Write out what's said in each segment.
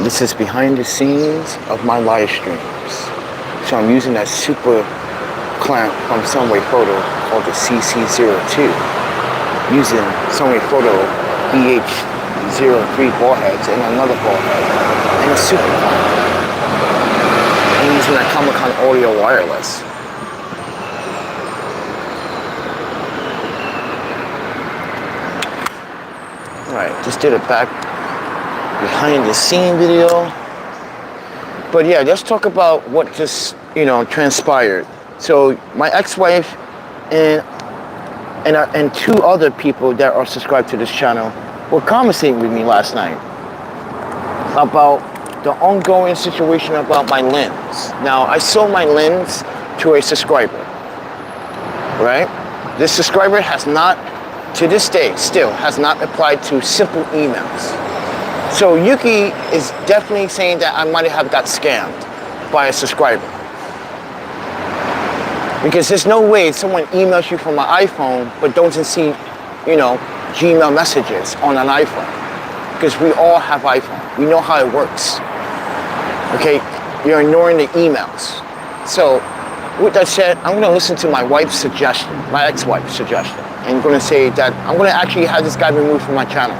This is behind the scenes of my live streams. So I'm using that super clamp from Sunway Photo called the CC02. Using Sunway Photo EH03 ball heads and another ball head and a super clamp. I'm using that Comic-Con audio wireless. Alright, just did a back behind the scene video. But yeah, let's talk about what just, transpired. So my ex-wife and two other people that are subscribed to this channel were conversating with me last night about the ongoing situation about my lens. Now, I sold my lens to a subscriber, right? This subscriber has not, to this day, still has not replied to simple emails. So Yuki is definitely saying that I might have got scammed by a subscriber. Because there's no way someone emails you from an iPhone but doesn't see, Gmail messages on an iPhone. Because we all have iPhone. We know how it works. Okay, you're ignoring the emails. So with that said, I'm gonna listen to my wife's suggestion, my ex-wife's suggestion. And I'm gonna say that I'm gonna actually have this guy removed from my channel.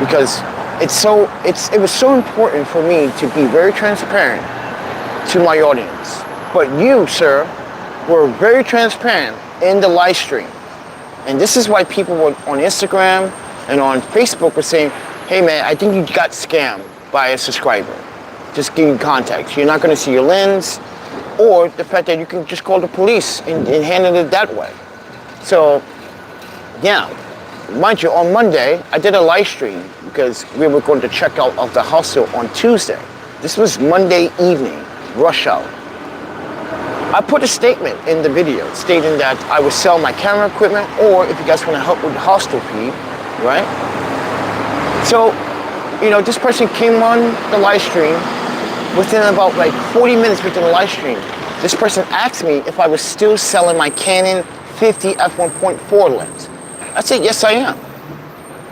Because it was so important for me to be very transparent to my audience. But you, sir, were very transparent in the live stream. And this is why people were on Instagram and on Facebook were saying, hey man, I think you got scammed by a subscriber. Just give you context. You're not gonna see your lens, or the fact that you can just call the police and handle it that way. So, yeah. Mind you, on Monday, I did a live stream because we were going to check out of the hostel on Tuesday. This was Monday evening, rush hour. I put a statement in the video stating that I would sell my camera equipment, or if you guys want to help with the hostel fee, right? So, this person came on the live stream within about 40 minutes within the live stream. This person asked me if I was still selling my Canon 50 f1.4 lens. I said, yes, I am.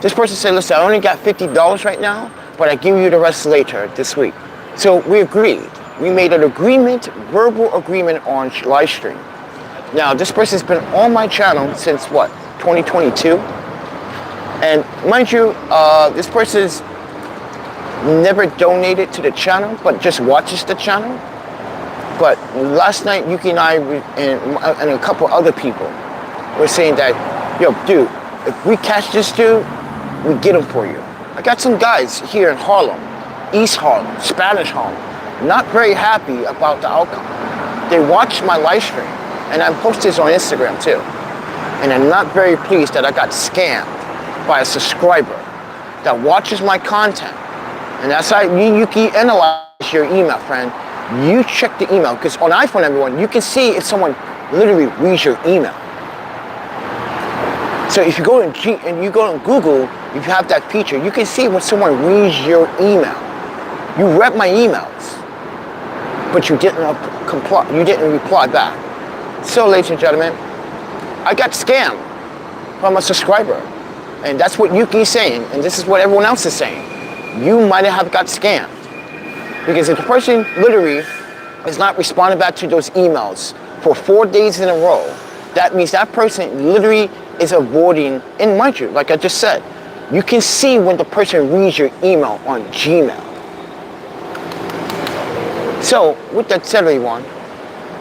This person said, listen, I only got $50 right now, but I give you the rest later this week. So we agreed. We made an agreement, verbal agreement on live stream. Now, this person's been on my channel since 2022? And mind you, this person's never donated to the channel, but just watches the channel. But last night, Yuki and I and a couple other people were saying that, yo, dude, if we catch this dude, we get him for you. I got some guys here in Harlem, East Harlem, Spanish Harlem, not very happy about the outcome. They watched my live stream, and I posted this on Instagram too. And I'm not very pleased that I got scammed by a subscriber that watches my content. And that's how Yuki analyze your email, friend. You check the email, because on iPhone, everyone, you can see if someone literally reads your email. So if you go to Google, you have that feature. You can see when someone reads your email. You read my emails, but you didn't reply back. So, ladies and gentlemen, I got scammed from a subscriber, and that's what Yuki's saying, and this is what everyone else is saying. You might have got scammed, because if the person literally is not responding back to those emails for 4 days in a row, that means that person literally is avoiding, and mind you, like I just said, you can see when the person reads your email on Gmail. So, with that said, everyone,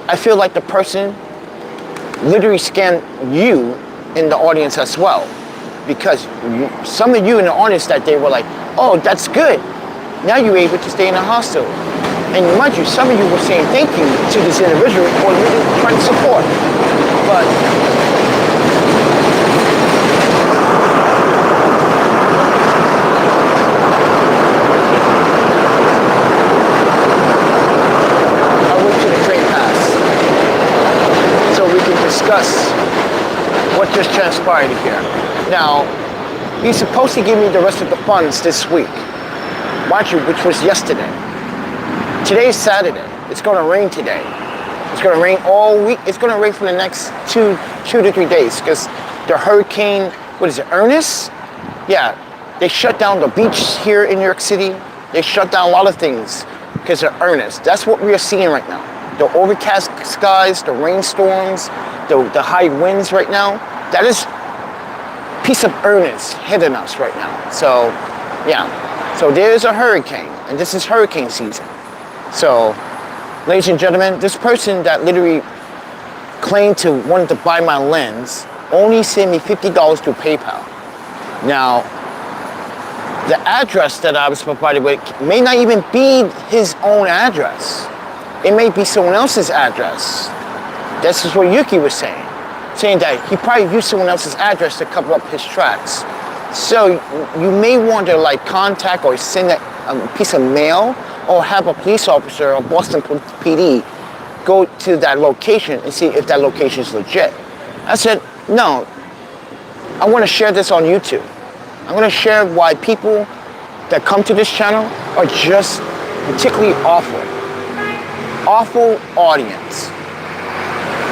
I feel like the person literally scammed you in the audience as well. Because some of you in the audience that day were like, oh, that's good. Now you're able to stay in the hostel. And mind you, some of you were saying thank you to this individual for really trying to support. But discuss what just transpired here. Now, he's supposed to give me the rest of the funds this week, mind you, which was yesterday. Today is Saturday. It's going to rain today. It's going to rain all week. It's going to rain for the next two to 3 days because the hurricane, what is it, Ernest? Yeah, they shut down the beach here in New York City. They shut down a lot of things because they're earnest. That's what we are seeing right now. The overcast skies, the rainstorms, the high winds right now. That is a piece of earnest hitting us right now. So, yeah. So there's a hurricane, and this is hurricane season. So, ladies and gentlemen, this person that literally claimed to wanted to buy my lens only sent me $50 through PayPal. Now, the address that I was provided with may not even be his own address. It may be someone else's address. This is what Yuki was saying that he probably used someone else's address to cover up his tracks. So you may want to like contact or send a piece of mail or have a police officer or Boston PD go to that location and see if that location is legit. I said, no, I want to share this on YouTube. I'm going to share why people that come to this channel are just particularly awful. Awful audience.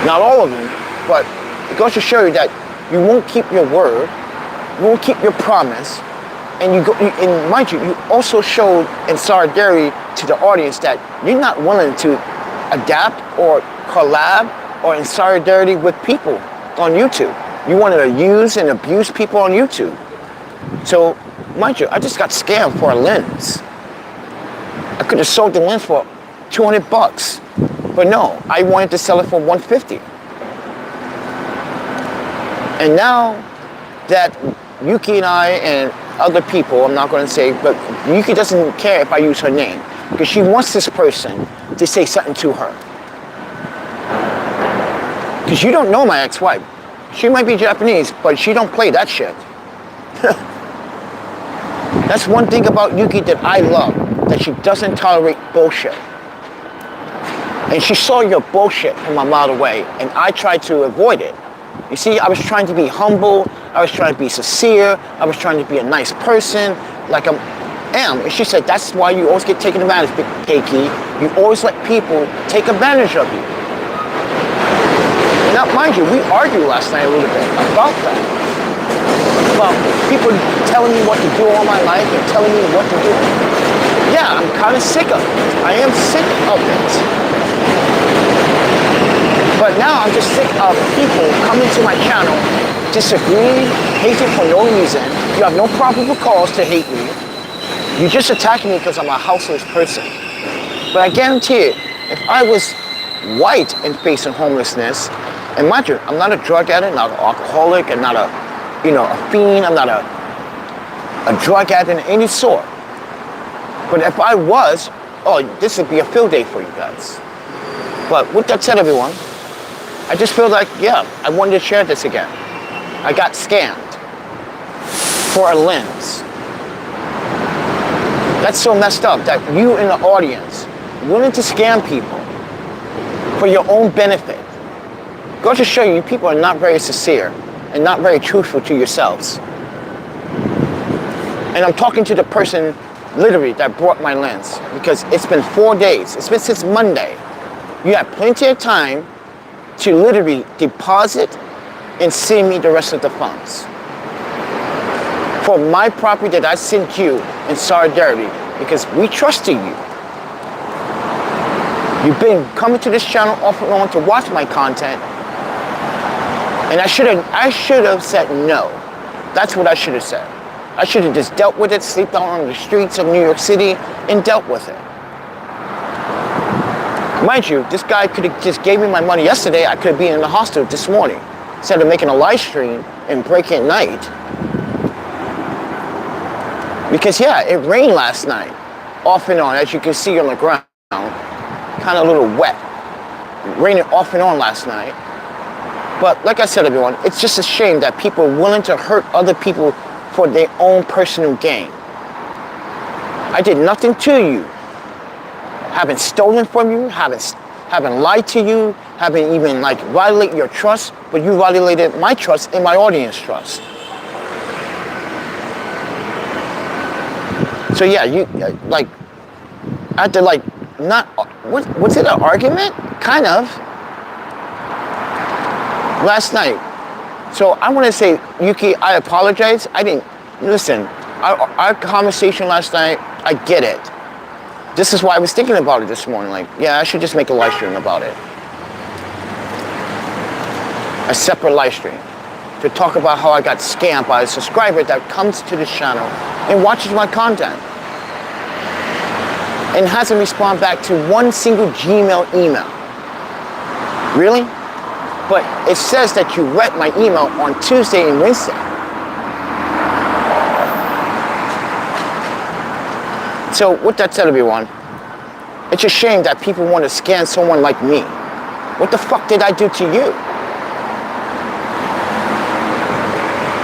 Not all of them, but it goes to show you that you won't keep your word, you won't keep your promise, and and mind you, you also showed in solidarity to the audience that you're not willing to adapt or collab or in solidarity with people on YouTube. You wanted to use and abuse people on YouTube. So, mind you, I just got scammed for a lens. I could have sold the lens for $200, but no, I wanted to sell it for $150. And now that Yuki and I and other people, I'm not going to say, but Yuki doesn't care if I use her name because she wants this person to say something to her. Because you don't know my ex-wife. She might be Japanese, but she don't play that shit. That's one thing about Yuki that I love, that she doesn't tolerate bullshit. And she saw your bullshit from a mile away, and I tried to avoid it. You see, I was trying to be humble, I was trying to be sincere, I was trying to be a nice person, like I am. And she said, that's why you always get taken advantage of, Keiki. You always let people take advantage of you. Now, mind you, we argued last night a little bit about that. About people telling me what to do all my life and telling me what to do. Yeah, I'm kind of sick of it. I am sick of it. But now I'm just sick of people coming to my channel, disagreeing, hating for no reason. You have no probable cause to hate me. You're just attacking me because I'm a houseless person. But I guarantee it, if I was white and facing homelessness, and mind you, I'm not a drug addict, not an alcoholic, and not a fiend, I'm not a drug addict in any sort. But if I was, this would be a field day for you guys. But with that said, everyone, I just feel like, yeah, I wanted to share this again. I got scammed for a lens. That's so messed up that you in the audience willing to scam people for your own benefit. Go to show you people are not very sincere and not very truthful to yourselves. And I'm talking to the person literally that brought my lens because it's been 4 days. It's been since Monday. You have plenty of time to literally deposit and send me the rest of the funds for my property that I sent you in solidarity because we trusted you. You've been coming to this channel off and on to watch my content, and I should have said no. That's what I should have said. I should have just dealt with it, slept out on the streets of New York City, and dealt with it. Mind you, this guy could have just gave me my money yesterday. I could have been in the hospital this morning instead of making a live stream and breaking at night. Because yeah, it rained last night, off and on, as you can see on the ground, kind of a little wet. Raining off and on last night. But like I said, everyone, it's just a shame that people are willing to hurt other people for their own personal gain. I did nothing to you. Haven't stolen from you, haven't lied to you, haven't even violated your trust, but you violated my trust and my audience trust. So yeah, you I had to was it an argument? Kind of. Last night. So I want to say, Yuki, I apologize. I didn't, listen, our conversation last night, I get it. This is why I was thinking about it this morning. Like, yeah, I should just make a live stream about it. A separate live stream to talk about how I got scammed by a subscriber that comes to this channel and watches my content and hasn't responded back to one single Gmail email. Really? But it says that you read my email on Tuesday and Wednesday. So with that said, everyone, it's a shame that people want to scam someone like me. What the fuck did I do to you?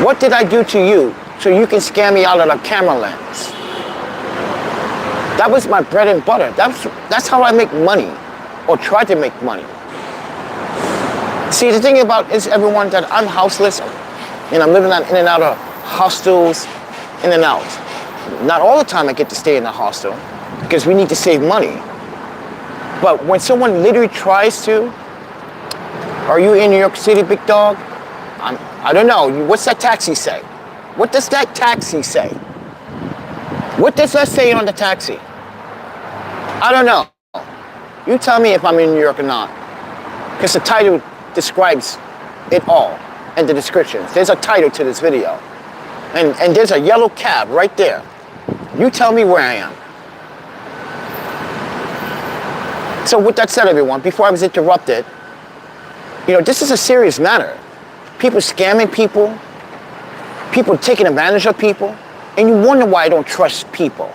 What did I do to you so you can scam me out of the camera lens? That was my bread and butter. That's how I make money, or try to make money. See, the thing about is, everyone, that I'm houseless and I'm living in and out of hostels, in and out. Not all the time I get to stay in the hostel because we need to save money. But when someone literally tries to, are you in New York City, big dog? I don't know. What's that taxi say? What does that taxi say? What does that say on the taxi? I don't know. You tell me if I'm in New York or not. Because the title describes it all in the descriptions. There's a title to this video. And there's a yellow cab right there. You tell me where I am. So with that said, everyone, before I was interrupted, this is a serious matter. People scamming people, people taking advantage of people, and you wonder why I don't trust people.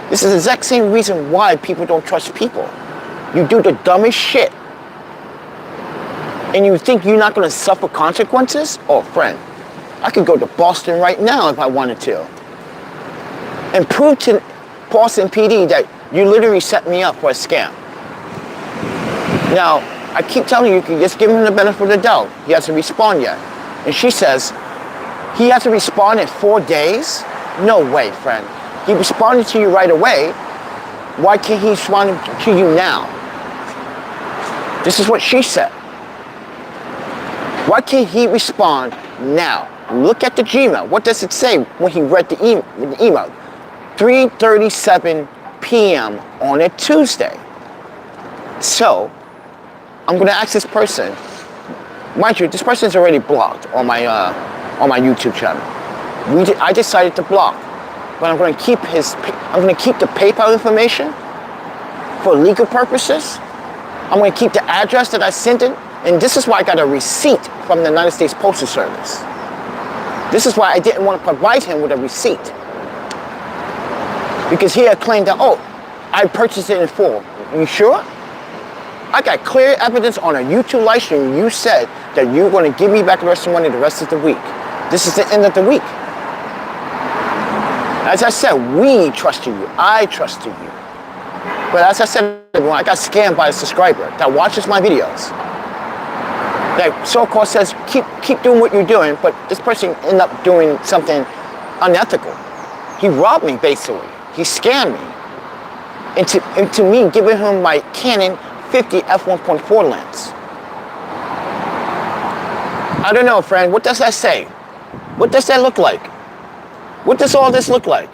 This is the exact same reason why people don't trust people. You do the dumbest shit, and you think you're not going to suffer consequences? Oh, friend, I could go to Boston right now if I wanted to, and prove to Boston PD that you literally set me up for a scam. Now, I keep telling you, you can just give him the benefit of the doubt. He hasn't responded yet. And she says, he hasn't responded in 4 days? No way, friend. He responded to you right away. Why can't he respond to you now? This is what she said. Why can't he respond now? Look at the Gmail. What does it say when he read the email? 3:37 p.m. on a Tuesday. So, I'm going to ask this person. Mind you, this person is already blocked on my YouTube channel. I decided to block, but I'm going to keep the PayPal information for legal purposes. I'm going to keep the address that I sent it, and this is why I got a receipt from the United States Postal Service. This is why I didn't want to provide him with a receipt, because he had claimed that, oh, I purchased it in full. You sure? I got clear evidence on a YouTube live stream. You said that you were going to give me back the rest of the money the rest of the week. This is the end of the week. As I said, we trusted you. I trusted you. But as I said, I got scammed by a subscriber that watches my videos. That so-called says, keep doing what you're doing, but this person ended up doing something unethical. He robbed me, basically. He scammed me into me giving him my Canon 50 f1.4 lens. I don't know, friend. What does that say? What does that look like? What does all this look like?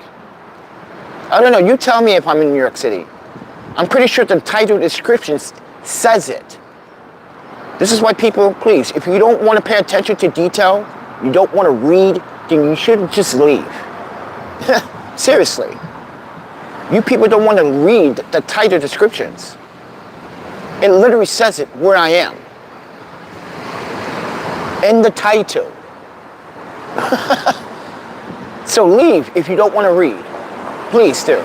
I don't know. You tell me if I'm in New York City. I'm pretty sure the title description says it. This is why people, please, if you don't want to pay attention to detail, you don't want to read, then you should just leave. Seriously. You people don't want to read the title descriptions. It literally says it where I am. In the title. So leave if you don't want to read. Please do.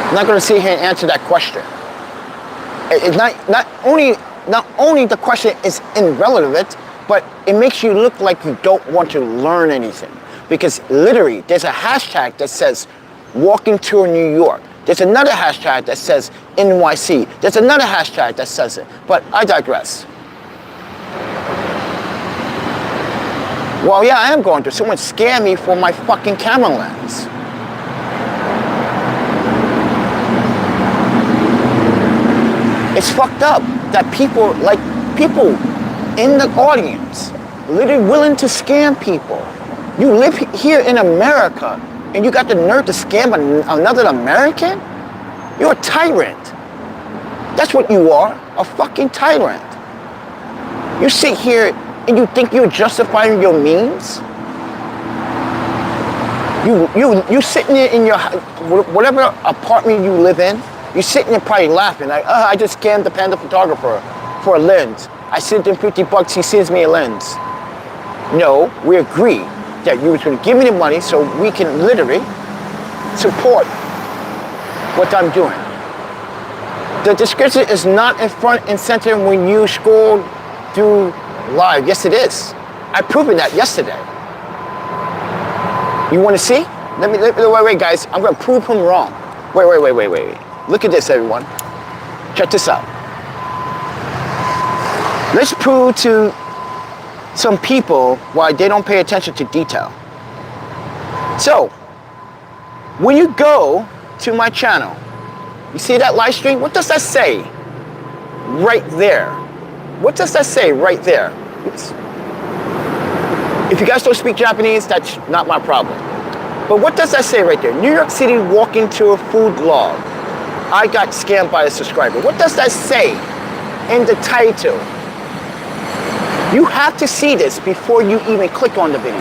I'm not going to sit here and answer that question. It's not only the question is irrelevant, but it makes you look like you don't want to learn anything. Because literally, there's a hashtag that says walking tour New York. There's another hashtag that says NYC. There's another hashtag that says it. But I digress. Well, yeah, I am going to. Someone scammed me for my fucking camera lens. It's fucked up that people in the audience literally willing to scam people. You live here in America and you got the nerve to scam another American? You're a tyrant. That's what you are, a fucking tyrant. You sit here and you think you're justifying your means? You sitting there in your, whatever apartment you live in, you're sitting there probably laughing like, I just scammed the Panda Photographer for a lens. I sent him $50, he sends me a lens. No, we agree that you were going to give me the money so we can literally support what I'm doing. The description is not in front and center when you scroll through live. Yes, it is. I've proven that yesterday. You want to see? Wait, guys. I'm going to prove him wrong. Wait. Look at this, everyone. Check this out. Let's prove to some people why they don't pay attention to detail. So, when you go to my channel, you see that live stream? What does that say right there? What does that say right there? Oops. If you guys don't speak Japanese, that's not my problem. But what does that say right there? New York City walking to a food log. I got scammed by a subscriber. What does that say in the title? You have to see this before you even click on the video.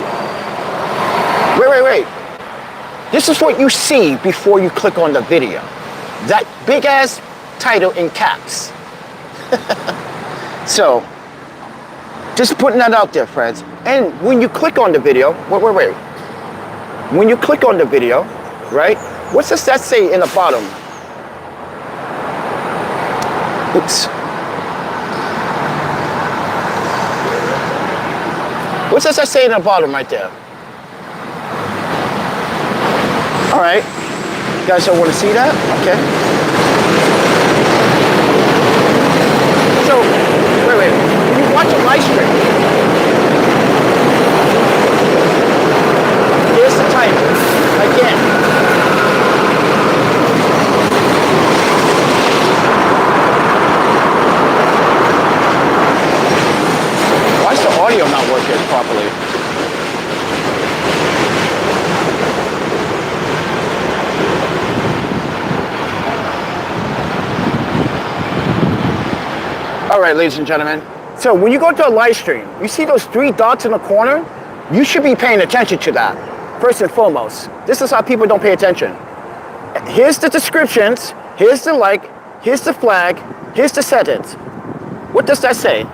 Wait. This is what you see before you click on the video. That big ass title in caps. So, just putting that out there, friends. And when you click on the video, wait. When you click on the video, right? What does that say in the bottom? Oops. What does that say in the bottom right there? All right. You guys don't want to see that? Okay. So, wait. When you watch a live stream, here's the title. Again. Why is the audio not working properly? All right, ladies and gentlemen. So when you go to a live stream, you see those 3 dots in the corner? You should be paying attention to that, first and foremost. This is how people don't pay attention. Here's the descriptions, here's the like, here's the flag, here's the sentence. What does that say?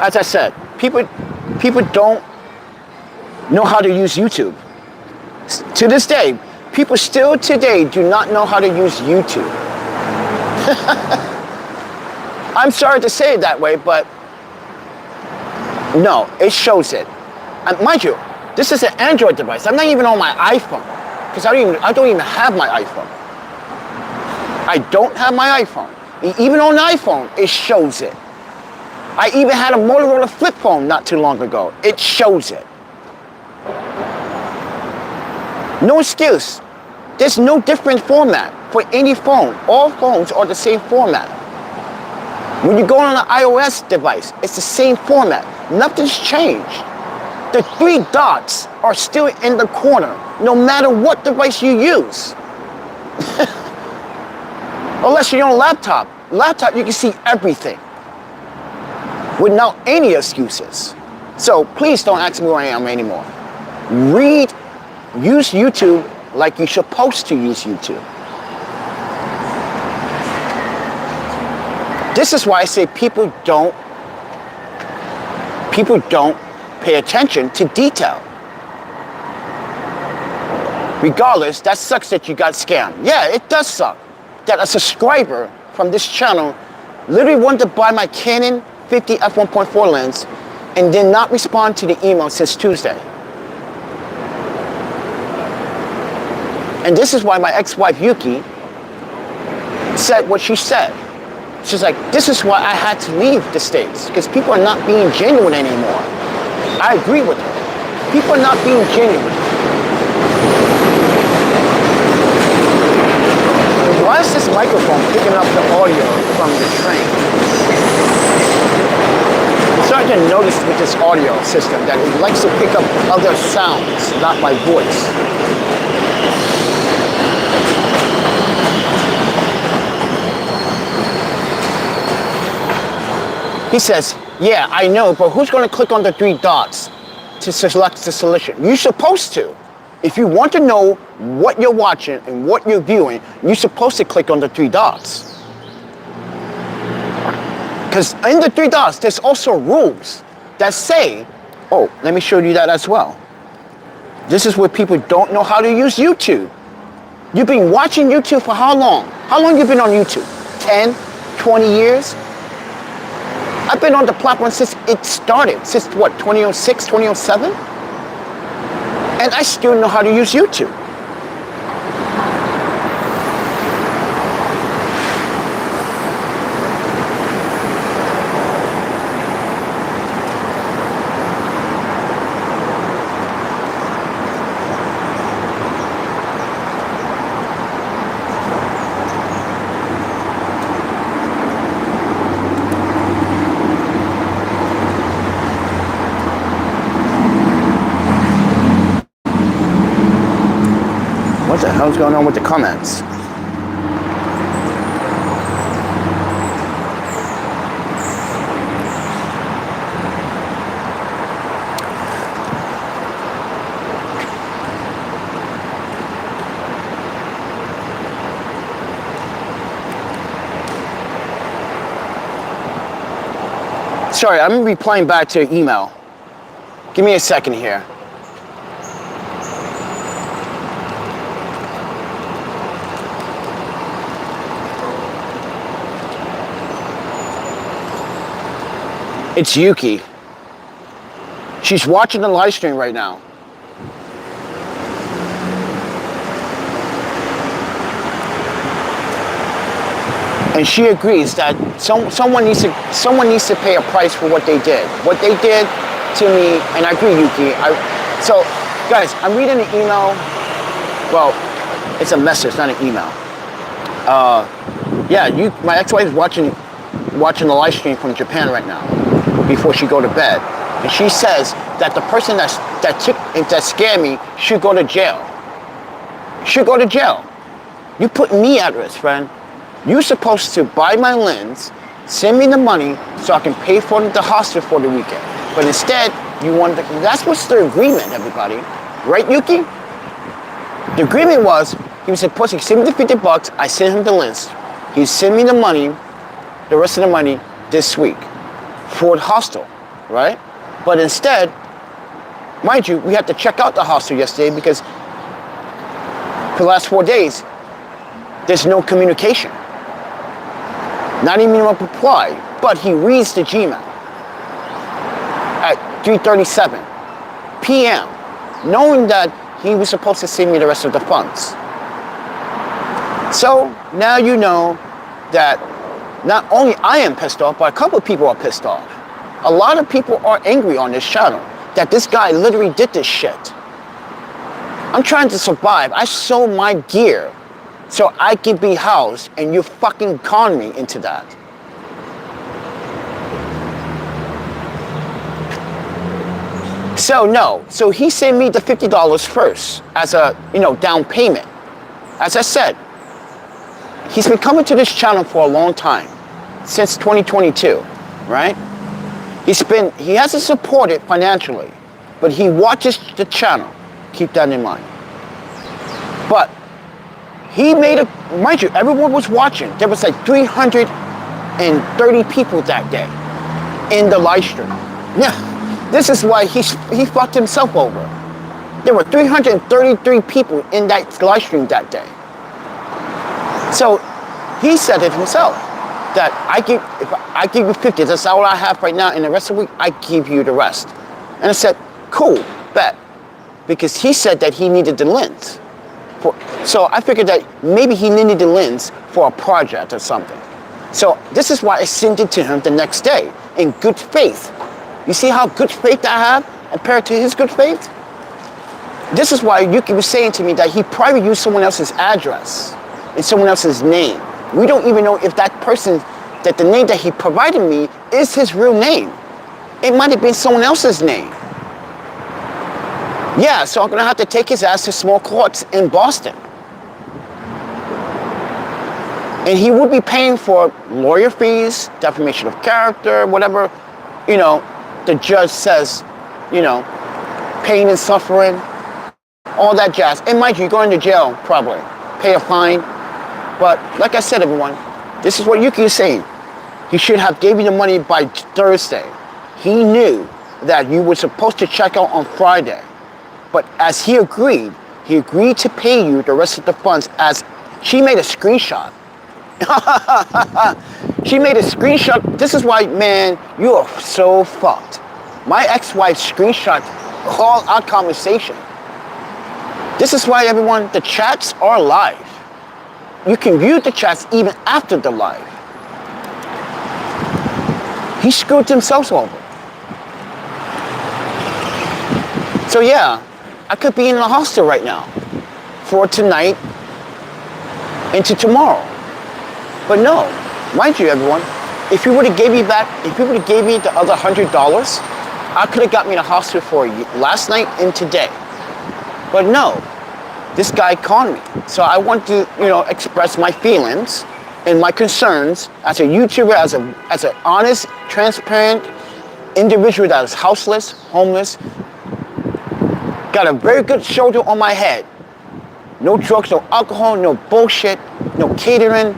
As I said, people don't know how to use YouTube. To this day, people still today do not know how to use YouTube. I'm sorry to say it that way, but no, it shows it. And mind you, this is an Android device. I'm not even on my iPhone, because I don't even have my iPhone. I don't have my iPhone. Even on the iPhone, it shows it. I even had a Motorola flip phone not too long ago. It shows it. No excuse. There's no different format for any phone. All phones are the same format. When you go on an iOS device, it's the same format. Nothing's changed. The 3 dots are still in the corner, no matter what device you use. Unless you're on a laptop. Laptop, you can see everything without any excuses. So please don't ask me where I am anymore. Use YouTube like you're supposed to use YouTube. This is why I say people don't pay attention to detail. Regardless, that sucks that you got scammed. Yeah, it does suck that a subscriber from this channel literally wanted to buy my Canon 50 f1.4 lens and did not respond to the email since Tuesday. And this is why my ex-wife Yuki said what she said. She's like, this is why I had to leave the States, because people are not being genuine anymore. I agree with her. People are not being genuine. Why is this microphone picking up the audio from the train? It's not something I noticed with this audio system, that it likes to pick up other sounds, not my voice. He says, yeah, I know, but who's going to click on the 3 dots to select the solution? You're supposed to. If you want to know what you're watching and what you're viewing, you're supposed to click on the 3 dots. Because in the 3 dots, there's also rules that say, oh, let me show you that as well. This is where people don't know how to use YouTube. You've been watching YouTube for how long? How long have you been on YouTube? 10, 20 years? I've been on the platform since it started, since what, 2006, 2007? And I still know how to use YouTube. What the hell's going on with the comments? Sorry, I'm replying back to your email. Give me a second here. It's Yuki. She's watching the live stream right now. And she agrees that someone needs to pay a price for what they did. What they did to me, and I agree, Yuki. So, guys, I'm reading an email. Well, it's a message, not an email. My ex-wife is watching the live stream from Japan right now, before she go to bed, and she says that the person that scared me should go to jail. Should go to jail. You put me at risk, friend. You're supposed to buy my lens, send me the money so I can pay for the hostel for the weekend. But instead, that's what's the agreement, everybody. Right, Yuki? The agreement was, he was supposed to send me the $50, I sent him the lens. He sent me the money, the rest of the money, this week for the hostel, right? But instead, mind you, we had to check out the hostel yesterday because for the last 4 days, there's no communication. Not even a reply, but he reads the Gmail at 3:37 p.m., knowing that he was supposed to send me the rest of the funds. So now you know that not only I am pissed off, but a couple of people are pissed off. A lot of people are angry on this channel that this guy literally did this shit. I'm trying to survive. I sold my gear so I can be housed, and you fucking con me into that. So he sent me the $50 first as a, down payment. As I said, he's been coming to this channel for a long time, since 2022, right? He hasn't supported financially, but he watches the channel. Keep that in mind. But he made mind you, everyone was watching. There was like 330 people that day in the live stream. Yeah, this is why he fucked himself over. There were 333 people in that live stream that day. So he said it himself, that if I give you 50, that's all I have right now, and the rest of the week, I give you the rest. And I said, cool, bet. Because he said that he needed the lens. So I figured that maybe he needed the lens for a project or something. So this is why I sent it to him the next day, in good faith. You see how good faith I have compared to his good faith? This is why Yuki was saying to me that he probably used someone else's address and someone else's name. We don't even know if that person, that the name that he provided me is his real name. It might have been someone else's name. Yeah, so I'm gonna have to take his ass to small courts in Boston. And he would be paying for lawyer fees, defamation of character, whatever, you know, the judge says, you know, pain and suffering, all that jazz. And mind you, you're going to jail, probably. Pay a fine. But like I said, everyone, this is what Yuki is saying. He should have gave you the money by Thursday. He knew that you were supposed to check out on Friday. But as he agreed to pay you the rest of the funds as she made a screenshot. She made a screenshot. This is why, man, you are so fucked. My ex-wife screenshot all our conversation. This is why, everyone, the chats are live. You can view the chats even after the live. He screwed himself over. So yeah, I could be in the hostel right now for tonight into tomorrow. But no, mind you, everyone, if you would have gave me the other $100, I could have got me in the hospital for last night and today. But no, this guy conned me. So I want to, you know, express my feelings and my concerns as a YouTuber, as an honest, transparent individual that is houseless, homeless, got a very good shoulder on my head. No drugs, no alcohol, no bullshit, no catering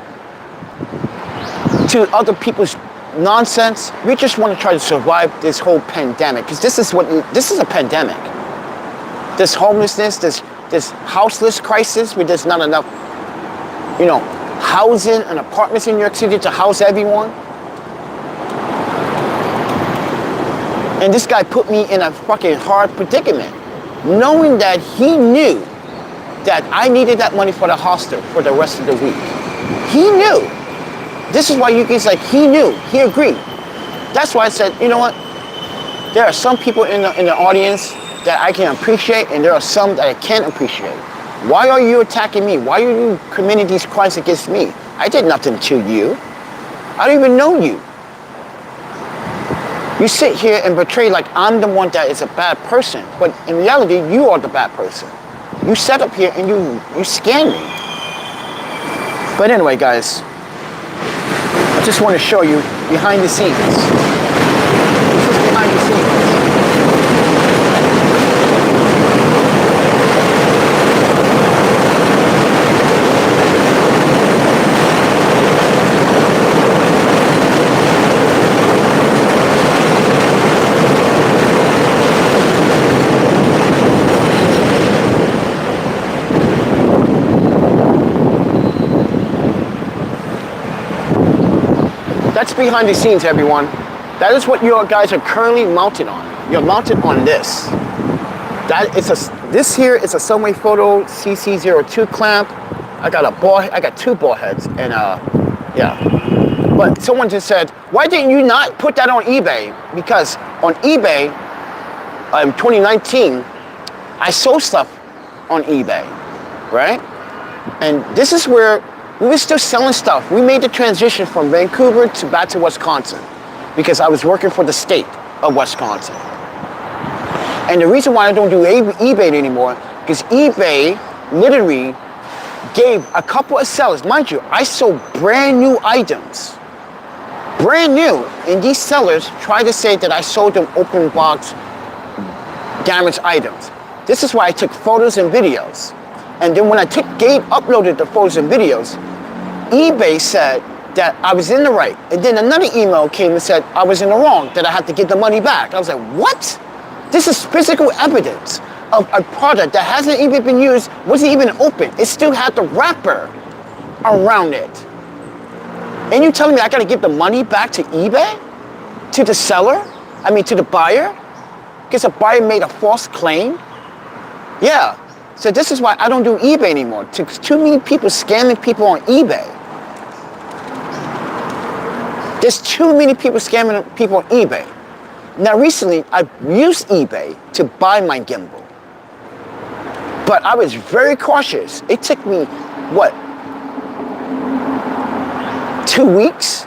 to other people's nonsense. We just want to try to survive this whole pandemic, because this is a pandemic. This homelessness, this houseless crisis where there's not enough, you know, housing and apartments in New York City to house everyone. And this guy put me in a fucking hard predicament, knowing that he knew that I needed that money for the hostel for the rest of the week. He knew. This is why Yuki's like, he knew, he agreed. That's why I said, you know what? There are some people in the audience that I can appreciate, and there are some that I can't appreciate. Why are you attacking me? Why are you committing these crimes against me? I did nothing to you. I don't even know you. You sit here and portray like I'm the one that is a bad person, but in reality, you are the bad person. You sat up here and you scammed me. But anyway, guys, I just want to show you behind the scenes. This is behind the scenes. That's behind the scenes, everyone. That is what you guys are currently mounted on. You're mounted on this. This here is a Subway Photo CC02 clamp. I got two ball heads, and yeah. But someone just said, why didn't you not put that on eBay? Because on eBay, in 2019, I sold stuff on eBay, right? And this is where we were still selling stuff. We made the transition from Vancouver back to Wisconsin because I was working for the state of Wisconsin. And the reason why I don't do eBay anymore, because eBay literally gave a couple of sellers, mind you, I sold brand new items. Brand new. And these sellers tried to say that I sold them open box damaged items. This is why I took photos and videos. And then when I uploaded the photos and videos, eBay said that I was in the right. And then another email came and said I was in the wrong, that I had to get the money back. I was like, what? This is physical evidence of a product that hasn't even been used, wasn't even open. It still had the wrapper around it. And you telling me I gotta give the money back to eBay? To the seller? To the buyer? Because a buyer made a false claim? Yeah. So this is why I don't do eBay anymore. Too many people scamming people on eBay. There's too many people scamming people on eBay. Now recently, I used eBay to buy my gimbal. But I was very cautious. It took me, 2 weeks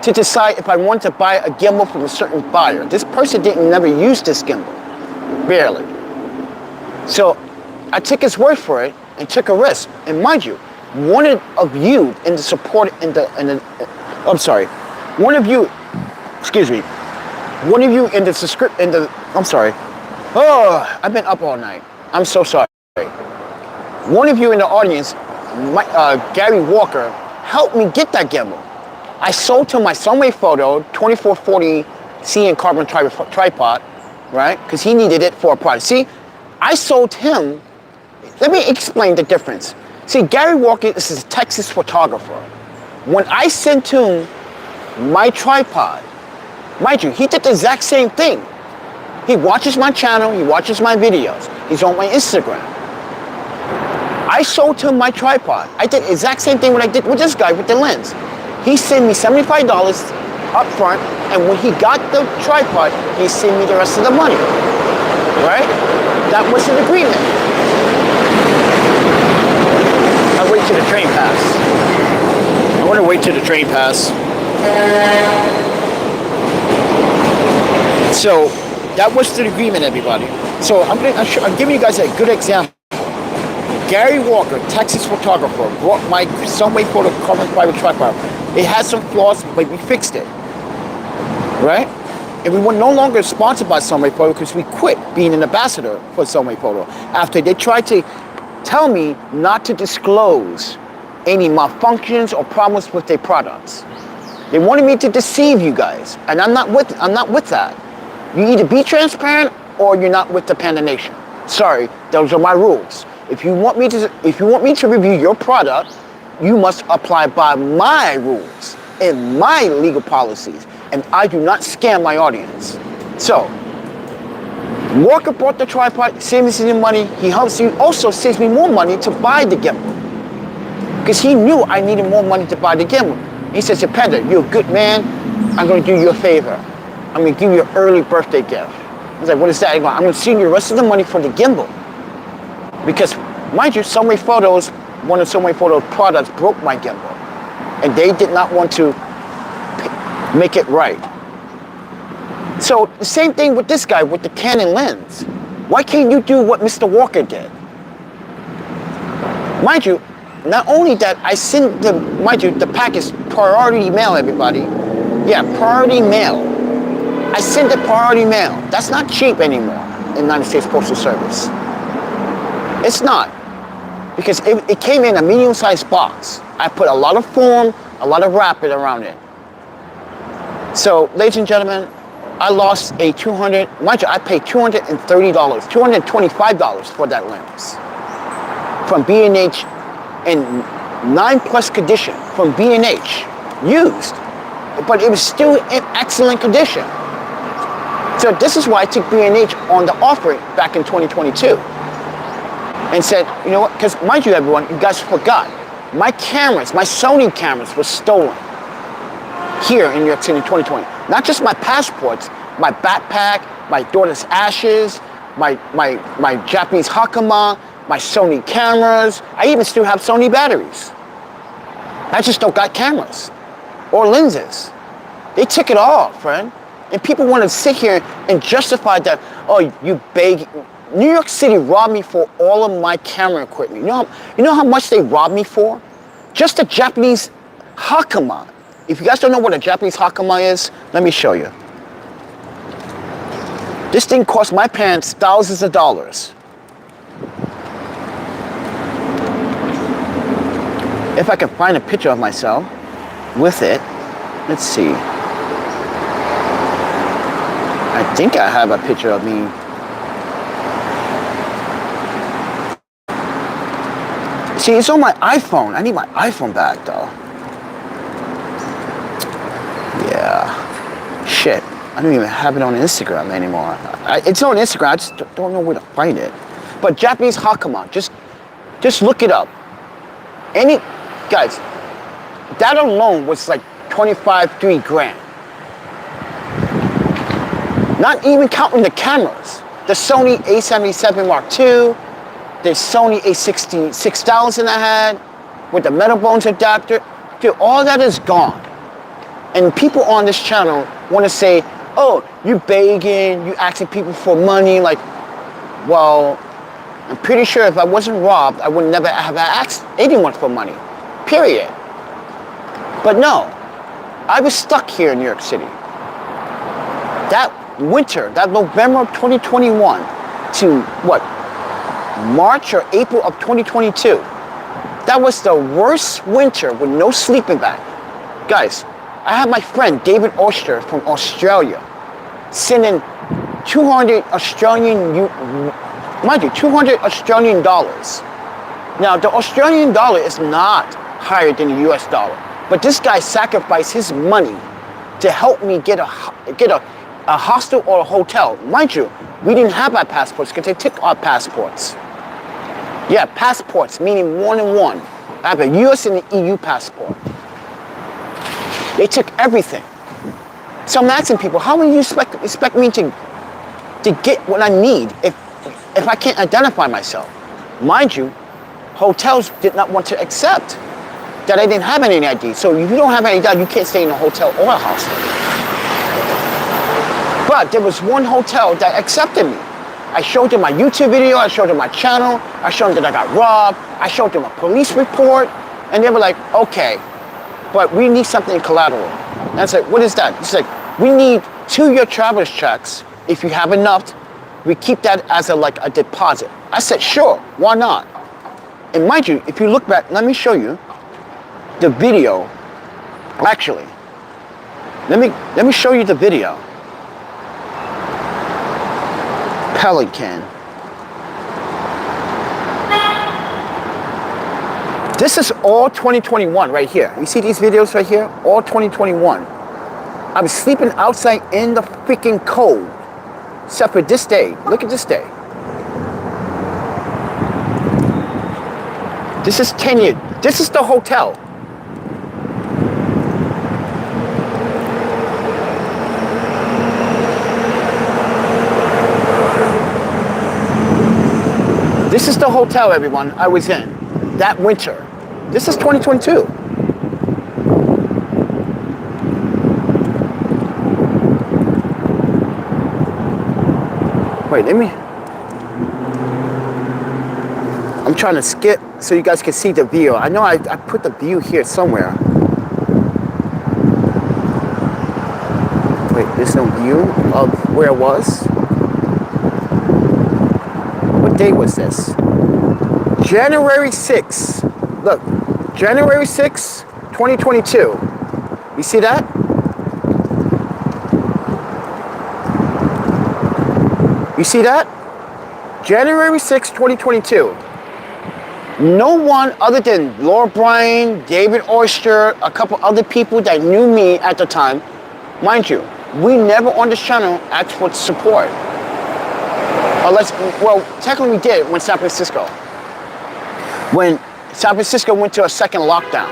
to decide if I want to buy a gimbal from a certain buyer. This person didn't never use this gimbal, barely. So I took his word for it and took a risk. And mind you, one of you in the support, I'm sorry, one of you, excuse me, one of you in the script, I'm sorry. Oh, I've been up all night. I'm so sorry. One of you in the audience, Gary Walker, helped me get that gimbal. I sold him my Sunway Photo 2440 CN carbon tripod, right? Because he needed it for a product. See, I sold him. Let me explain the difference. See, Gary Walker is a Texas photographer. When I sent him my tripod, mind you, he did the exact same thing. He watches my channel, he watches my videos, he's on my Instagram. I sold him my tripod. I did the exact same thing what I did with this guy with the lens. He sent me $75 up front, and when he got the tripod, he sent me the rest of the money, right? That was an agreement. I'll wait till the train pass. I want to wait till the train pass. So that was the agreement, everybody. So I'm giving you guys a good example. Gary Walker, Texas photographer, brought my Sunway Photo carbon fiber tripod. It had some flaws, but we fixed it, right? And we were no longer sponsored by Sunway Photo because we quit being an ambassador for Sunway Photo after they tried to tell me not to disclose any malfunctions or problems with their products. They wanted me to deceive you guys, and I'm not with that. You either be transparent or you're not with the Panda Nation. Sorry, those are my rules. If you want me to review your product, you must apply by my rules and my legal policies, and I do not scam my audience. So, Walker bought the tripod, saves me money. He also saves me more money to buy the gimbal, because he knew I needed more money to buy the gimbal. He says, "Panda, you're a good man. I'm going to do you a favor. I'm going to give you an early birthday gift." I was like, "What is that?" I'm going to send you the rest of the money for the gimbal. Because, mind you, Sunway Photos, one of Sunway Photos products broke my gimbal. And they did not want to make it right. So, the same thing with this guy with the Canon lens. Why can't you do what Mr. Walker did? Mind you, not only that, I sent the package priority mail, everybody. Yeah, priority mail. I sent the priority mail. That's not cheap anymore in the United States Postal Service. It's not, because it came in a medium-sized box. I put a lot of foam, a lot of wrapping around it. So, ladies and gentlemen, I lost a mind you, I paid $230, $225 for that lens from B&H in 9+ condition from B&H, used, but it was still in excellent condition. So this is why I took B&H on the offer back in 2022. And said, you know what, because mind you everyone, you guys forgot, my cameras, my Sony cameras were stolen here in New York City in 2020. Not just my passports, my backpack, my daughter's ashes, my Japanese Hakama, my Sony cameras. I even still have Sony batteries. I just don't got cameras or lenses. They took it all, friend. And people want to sit here and justify that, oh, you beg. New York City robbed me for all of my camera equipment. You know how much they robbed me for? Just a Japanese Hakama. If you guys don't know what a Japanese Hakama is, let me show you. This thing cost my parents thousands of dollars. If I can find a picture of myself with it, let's see. I think I have a picture of me. See, it's on my iPhone. I need my iPhone back, though. Yeah. Shit. I don't even have it on Instagram anymore. It's on Instagram. I just don't know where to find it. But Japanese Hakama. Just look it up. Guys, that alone was like $3 grand. Not even counting the cameras. The Sony A77 Mark II. The Sony A6000 I had with the metal bones adapter. Dude, all that is gone. And people on this channel want to say, oh, you begging, you asking people for money. Like, well, I'm pretty sure if I wasn't robbed, I would never have asked anyone for money, period. But no, I was stuck here in New York City. That winter, that November of 2021 to what, March or April of 2022, that was the worst winter with no sleeping bag. Guys, I had my friend David Oyster from Australia sending 200 Australian, mind you, 200 Australian dollars. Now, the Australian dollar is not higher than the US dollar, but this guy sacrificed his money to help me get a hostel or a hotel. Mind you, we didn't have our passports because they took our passports. Yeah, passports, meaning more than one. I have a US and an EU passport. They took everything. So I'm asking people, how will you expect me to get what I need if I can't identify myself? Mind you, hotels did not want to accept that I didn't have any ID. So if you don't have any ID, you can't stay in a hotel or a hostel. But there was one hotel that accepted me. I showed them my YouTube video, I showed them my channel, I showed them that I got robbed, I showed them a police report, and they were like, okay, but we need something collateral. And I said, what is that? It's like, we need 2-year traveler's checks. If you have enough, we keep that as a deposit. I said, sure, why not? And mind you, if you look back, let me show you the video. Actually, let me show you the video. Pelican. This is all 2021 right here. You see these videos right here? All 2021. I was sleeping outside in the freaking cold. Except for this day. Look at this day. This is 10 years. This is the hotel. This is the hotel, everyone, I was in that winter. This is 2022. Wait, I'm trying to skip so you guys can see the view. I know I put the view here somewhere. Wait, there's no view of where it was. What day was this? January 6th. Look, January 6th, 2022. You see that? You see that? January 6th, 2022. No one other than Laura Bryan, David Oyster, a couple other people that knew me at the time. Mind you, we never on this channel asked for support. Unless, well, technically we did when San Francisco. When San Francisco went to a second lockdown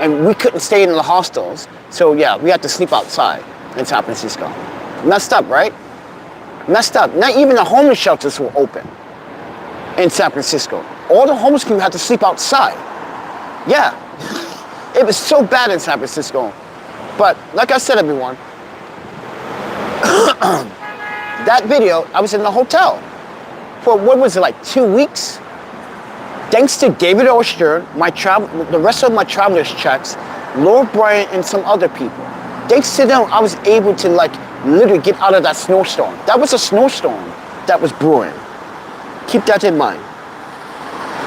and we couldn't stay in the hostels. So yeah, we had to sleep outside in San Francisco. Messed up, right? Messed up. Not even the homeless shelters were open in San Francisco. All the homeless people had to sleep outside. Yeah, it was so bad in San Francisco. But like I said, everyone, that video, I was in the hotel for, what was it, like 2 weeks? Thanks to David Oyster, the rest of my traveler's checks, Laura Bryan, and some other people. Thanks to them, I was able to literally get out of that snowstorm. That was a snowstorm that was brewing. Keep that in mind.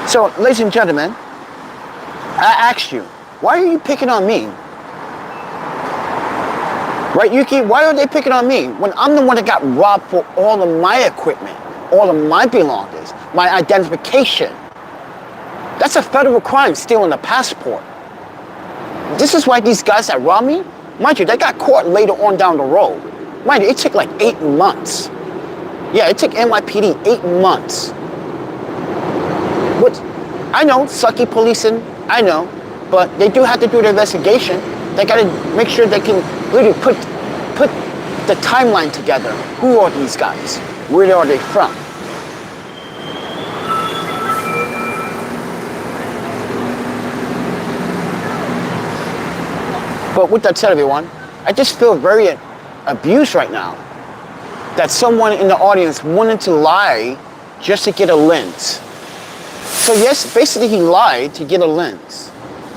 So, ladies and gentlemen, I asked you, why are you picking on me? Right, Yuki? Why are they picking on me when I'm the one that got robbed for all of my equipment, all of my belongings, my identification? That's a federal crime, stealing a passport. This is why these guys that robbed me, mind you, they got caught later on down the road. Mind you, it took like 8 months. Yeah, it took NYPD 8 months. What? I know, sucky policing, I know, but they do have to do the investigation. They got to make sure they can really put the timeline together. Who are these guys? Where are they from? But with that said, everyone, I just feel very abused right now. That someone in the audience wanted to lie just to get a lens. So yes, basically he lied to get a lens.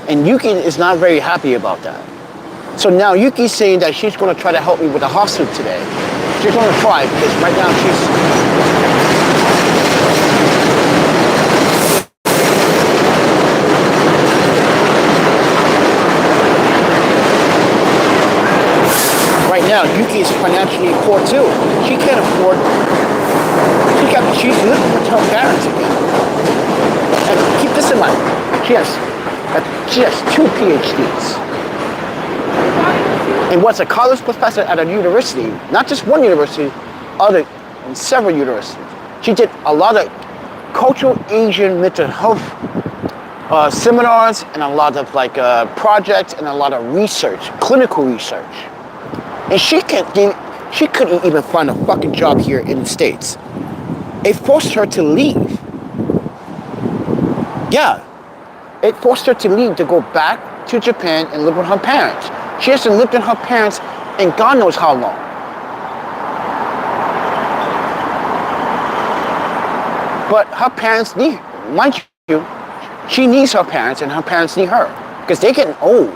And Yuki is not very happy about that. So now Yuki's saying that she's going to try to help me with the hostel today. She's going to try because right now Right now, Yuki is financially poor too. She can't afford. She's living with her parents again. And keep this in mind. She has 2 PhDs. And was a college professor at a university, not just one university, several universities. She did a lot of cultural Asian mental health seminars and a lot of projects and a lot of research, clinical research. And she couldn't even find a fucking job here in the States. It forced her to leave. Yeah, it forced her to leave to go back to Japan and live with her parents. She hasn't lived with her parents in God knows how long. But her parents need her. Mind you, she needs her parents and her parents need her because they're getting old.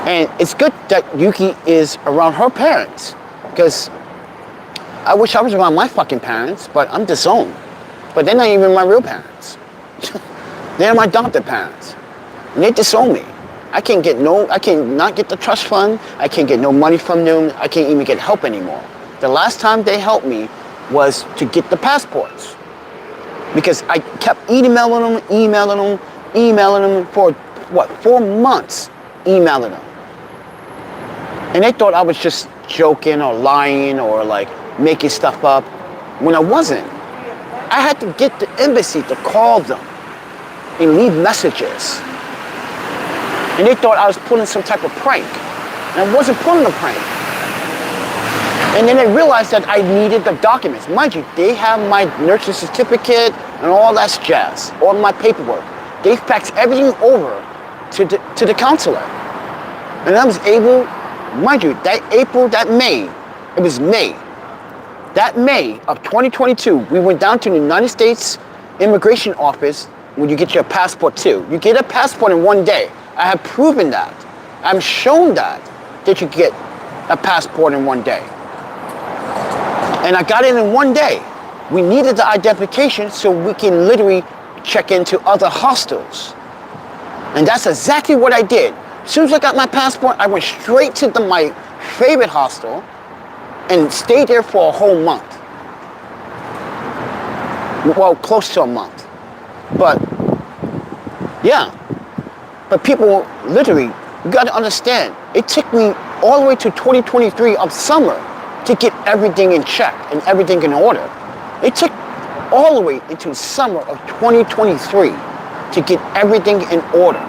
And it's good that Yuki is around her parents because I wish I was around my fucking parents, but I'm disowned. But they're not even my real parents. They're my adopted parents. And they disown me. I cannot get the trust fund. I can't get no money from them. I can't even get help anymore. The last time they helped me was to get the passports. Because I kept emailing them for 4 months, emailing them. And they thought I was just joking or lying or making stuff up when I wasn't. I had to get the embassy to call them and leave messages. And they thought I was pulling some type of prank. And I wasn't pulling a prank. And then they realized that I needed the documents. Mind you, they have my nursing certificate and all that jazz, all my paperwork. They faxed everything over to the consulate. And I was able, mind you, that May of 2022, we went down to the United States Immigration Office when you get your passport too. You get a passport in 1 day. I have proven that. I'm shown that you get a passport in 1 day. And I got it in 1 day. We needed the identification so we can literally check into other hostels. And that's exactly what I did. As soon as I got my passport, I went straight to my favorite hostel and stayed there for a whole month. Well, close to a month. But, yeah. But people, literally, you gotta understand, it took me all the way to 2023 of summer to get everything in check and everything in order. It took all the way into summer of 2023 to get everything in order.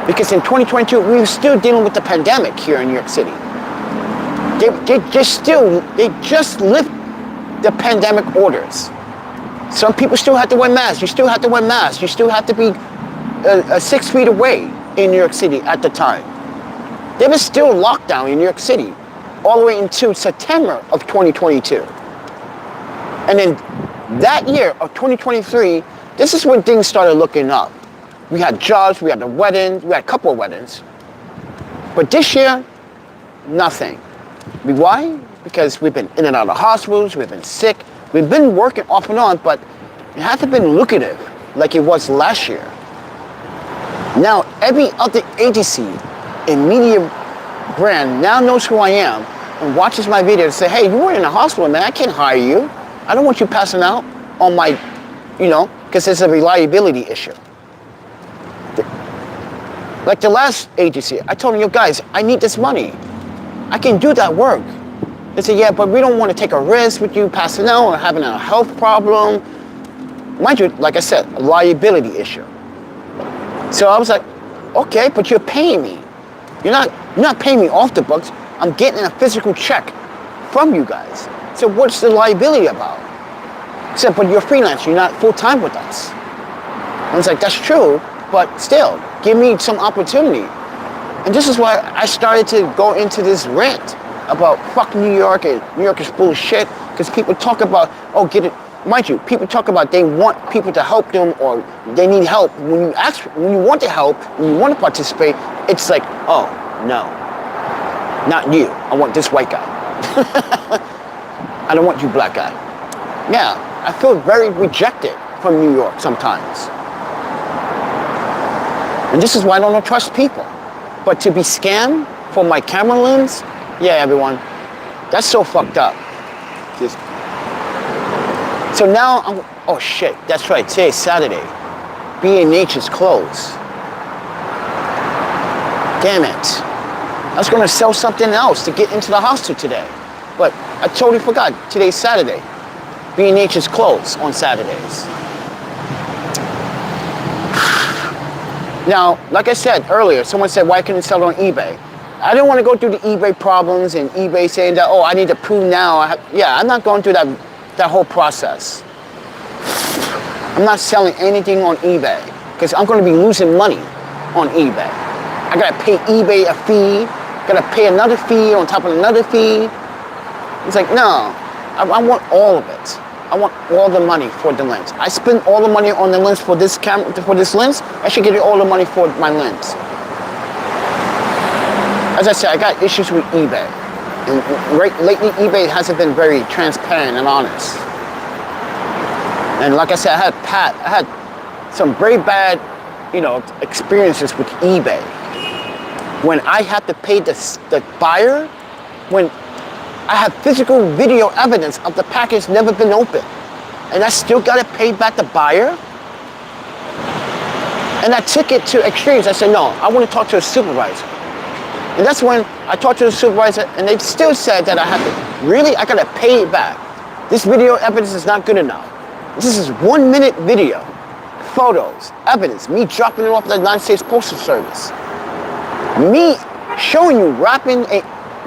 Because in 2022, we were still dealing with the pandemic here in New York City. They just lift the pandemic orders. Some people still have to wear masks. You still have to wear masks. You still have to be 6 feet away in New York City at the time. There was still lockdown in New York City all the way into September of 2022. And then that year of 2023, this is when things started looking up. We had jobs, we had the weddings, we had a couple of weddings. But this year, nothing. Why? Because we've been in and out of hospitals, we've been sick, we've been working off and on, but it hasn't been lucrative like it was last year. Now, every other agency and media brand now knows who I am and watches my video and say, hey, you were in a hospital, man, I can't hire you. I don't want you passing out on my, because it's a reliability issue. Like the last agency, I told them, yo guys, I need this money. I can do that work. They said, yeah, but we don't want to take a risk with you passing out or having a health problem. Mind you, like I said, a liability issue. So I was like, okay, but you're paying me. You're not paying me off the books. I'm getting a physical check from you guys. So what's the liability about? I said, but you're freelance. You're not full-time with us. I was like, that's true, but still, give me some opportunity. And this is why I started to go into this rant about fuck New York, and New York is bullshit, because people talk about, oh, get it. Mind you, people talk about they want people to help them or they need help. When you want to help, when you want to participate, it's like, oh, no, not you. I want this white guy. I don't want you black guy. Yeah, I feel very rejected from New York sometimes. And this is why I don't trust people. But to be scammed for my camera lens, yeah, everyone, that's so fucked up. So now oh shit, that's right, today's Saturday. B&H is closed. Damn it. I was gonna sell something else to get into the hostel today. But I totally forgot, today's Saturday. B&H is closed on Saturdays. Now, like I said earlier, someone said, why couldn't you sell it on eBay? I don't want to go through the eBay problems and eBay saying that, oh, I need to prove now. Yeah, I'm not going through that whole process. I'm not selling anything on eBay because I'm going to be losing money on eBay. I got to pay eBay a fee, got to pay another fee on top of another fee. It's like, no, I want all of it. I want all the money for the lens. I spend all the money on the lens for this camera, for this lens. I should get all the money for my lens. As I said, I got issues with eBay. And lately, eBay hasn't been very transparent and honest. And like I said, I had some very bad, experiences with eBay. When I had to pay the buyer, when I have physical video evidence of the package never been opened, and I still got to pay back the buyer. And I took it to extremes. I said, no, I want to talk to a supervisor. And that's when I talked to the supervisor, and they still said that I have to, really, I got to pay it back. This video evidence is not good enough. This is 1 minute video, photos, evidence, me dropping it off at the United States Postal Service. Me showing you wrapping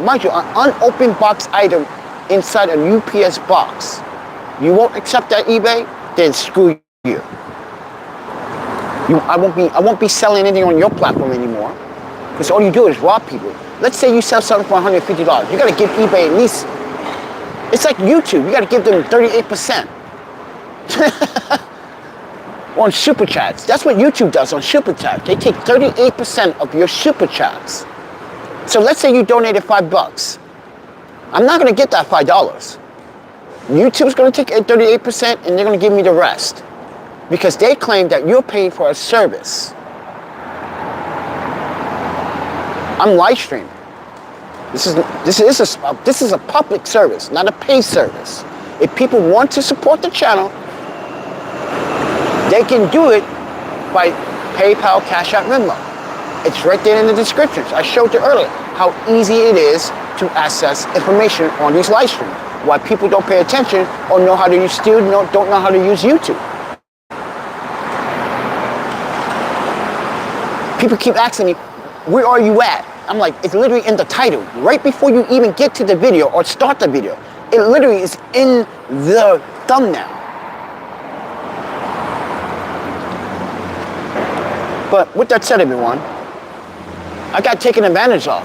mind you, an unopened box item inside a UPS box. You won't accept that eBay? Then screw you. I won't be selling anything on your platform anymore. Because all you do is rob people. Let's say you sell something for $150. You gotta give eBay at least, it's like YouTube, you gotta give them 38%. On super chats. That's what YouTube does on super chats. They take 38% of your super chats. So let's say you donated $5. I'm not gonna get that $5. YouTube's gonna take 38% and they're gonna give me the rest. Because they claim that you're paying for a service. I'm live streaming. This is a public service, not a paid service. If people want to support the channel, they can do it by PayPal, Cash App, Venmo. It's right there in the descriptions. I showed you earlier how easy it is to access information on these live streams. Why people don't pay attention or know how to use, don't know how to use YouTube. People keep asking me, where are you at? I'm like, it's literally in the title. Right before you even get to the video or start the video, it literally is in the thumbnail. But with that said, everyone, I got taken advantage of.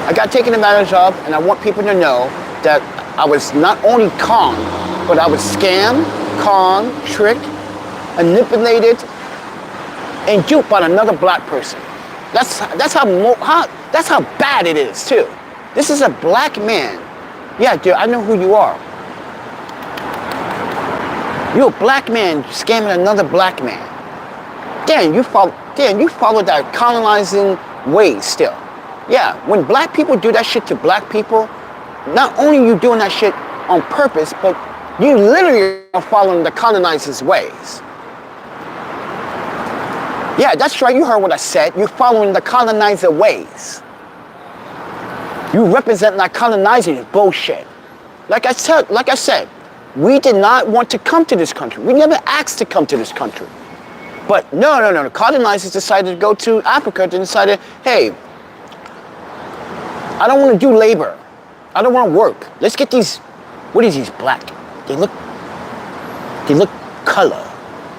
And I want people to know that I was not only conned, but I was scammed, conned, tricked, manipulated, and duped by another black person. That's how bad it is too. This is a black man. Yeah, dude, I know who you are. You're a black man scamming another black man. You follow that colonizing way still. Yeah, when black people do that shit to black people, not only are you doing that shit on purpose, but you literally are following the colonizers' ways. Yeah, that's right, you heard what I said. You're following the colonizer ways. You represent that colonizing bullshit. Like I said, we did not want to come to this country. We never asked to come to this country. But no. The colonizers decided to go to Africa. They decided, hey, I don't want to do labor. I don't want to work. Let's get these, what is these black? They look color.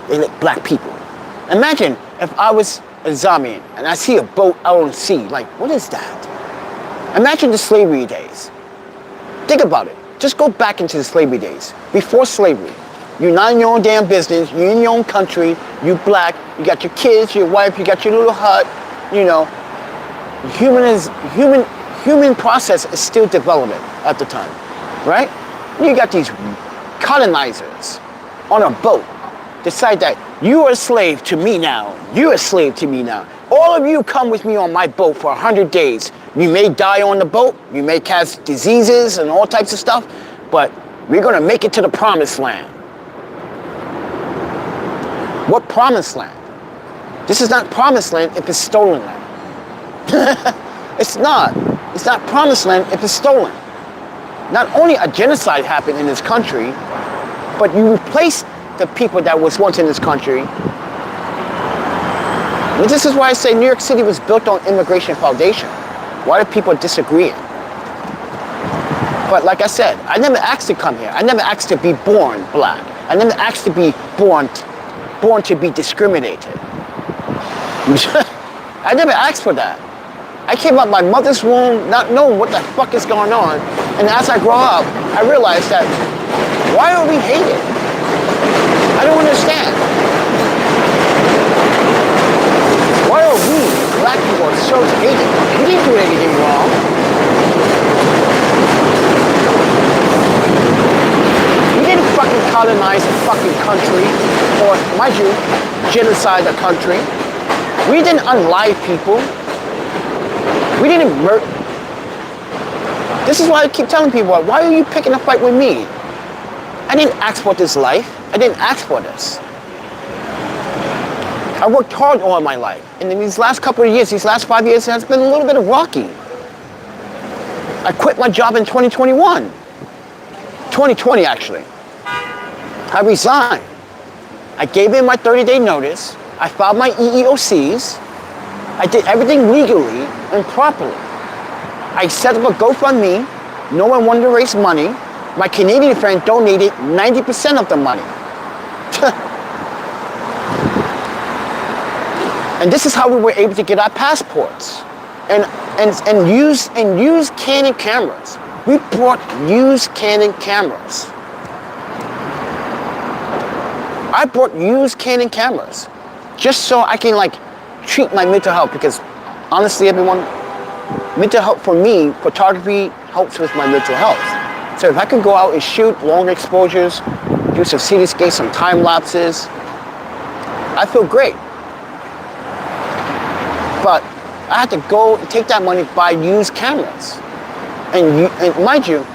They look black people. Imagine if I was a Zambian and I see a boat out on the sea, like, what is that? Imagine the slavery days. Think about it. Just go back into the slavery days. Before slavery, you're not in your own damn business. You're in your own country. You're black. You got your kids, your wife. You got your little hut. You know, human process is still developing at the time, right? You got these colonizers on a boat decide that you are a slave to me now. You're a slave to me now. All of you come with me on my boat for 100 days. You may die on the boat. You may catch diseases and all types of stuff, but we're going to make it to the promised land. What promised land? This is not promised land if it's stolen land. It's not. It's not promised land if it's stolen. Not only a genocide happened in this country, but you replaced the people that was once in this country. And this is why I say New York City was built on immigration foundation. Why do people disagree? But like I said, I never asked to come here. I never asked to be born black. I never asked to be born to be discriminated. I never asked for that. I came out my mother's womb not knowing what the fuck is going on. And as I grow up, I realized that, why are we hated? I don't understand. Why are we, black people, so hated? We didn't do anything wrong. We didn't fucking colonize a fucking country, or, mind you, genocide a country. We didn't unalive people. We didn't murder. This is why I keep telling people, why are you picking a fight with me? I didn't ask for this life. I didn't ask for this. I worked hard all my life. And in these last couple of years, these last 5 years, it has been a little bit of rocky. I quit my job in 2021. 2020, actually. I resigned. I gave in my 30-day notice. I filed my EEOCs. I did everything legally and properly. I set up a GoFundMe. No one wanted to raise money. My Canadian friend donated 90% of the money. And this is how we were able to get our passports and use Canon cameras. We brought used Canon cameras. I brought used Canon cameras just so I can treat my mental health, because honestly, everyone, mental health for me, photography helps with my mental health. So if I can go out and shoot long exposures, do some cityscapes, some time lapses, I feel great. But I had to go and take that money, buy used cameras. And mind you,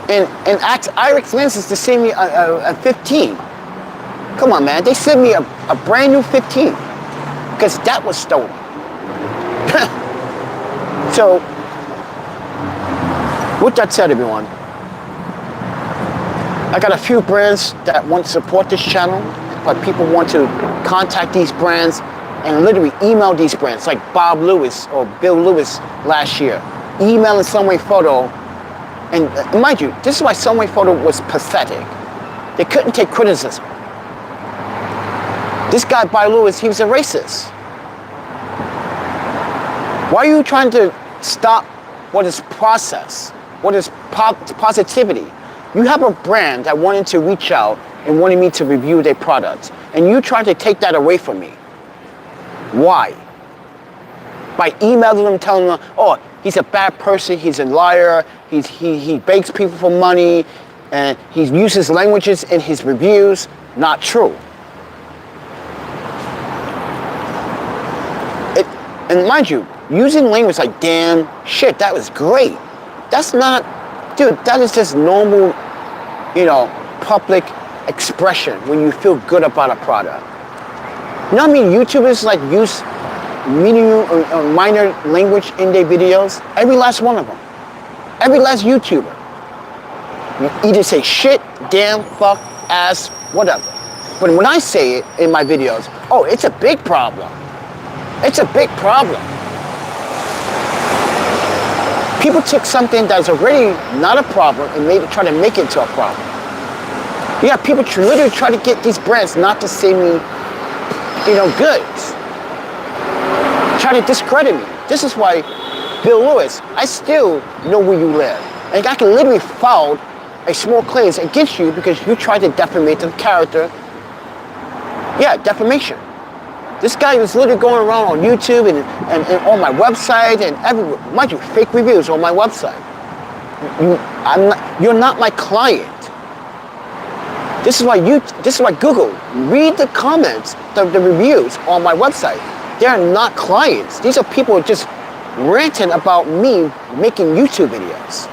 and ask IRIX lenses to send me a 15. Come on, man, they sent me a brand new 15 because that was stolen. So, with that said, everyone, I got a few brands that want to support this channel, but people want to contact these brands and literally email these brands, like Bob Lewis or Bill Lewis last year, emailing Someway Photo. And mind you, this is why Someway Photo was pathetic. They couldn't take criticism. This guy, Bob Lewis, he was a racist. Why are you trying to stop what is process, what is positivity? You have a brand that wanted to reach out and wanted me to review their products, and you try to take that away from me. Why? By emailing them, telling them, oh, he's a bad person, he's a liar, he begs people for money, and he uses languages in his reviews. Not true. And mind you, using language like damn, shit, that was great. That's not, dude, that is just normal, public expression when you feel good about a product. You know what I mean? YouTubers use medium or minor language in their videos. Every last one of them. Every last YouTuber. You either say shit, damn, fuck, ass, whatever. But when I say it in my videos, oh, it's a big problem. It's a big problem. People took something that's already not a problem and try to make it into a problem. Yeah, people literally try to get these brands not to send me, goods. try to discredit me. This is why, Bill Lewis, I still know where you live. And I can literally file a small claims against you because you tried to defamate the character. Yeah, defamation. This guy was literally going around on YouTube and on my website and everywhere. Mind you, fake reviews on my website. You're not my client. This is why Google, read the comments, the reviews on my website. They're not clients. These are people just ranting about me making YouTube videos.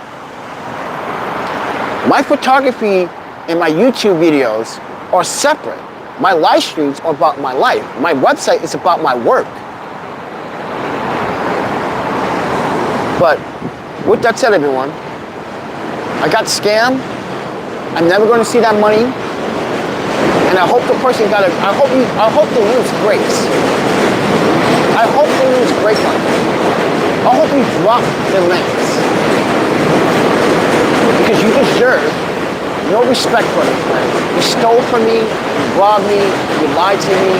My photography and my YouTube videos are separate. My live streams are about my life. My website is about my work. But with that said, everyone, I got scammed. I'm never going to see that money. And I hope the person I hope they lose grace. I hope they lose grace on you. I hope you drop the links. Because you deserve no respect for them, friends. You stole from me, you robbed me, you lied to me.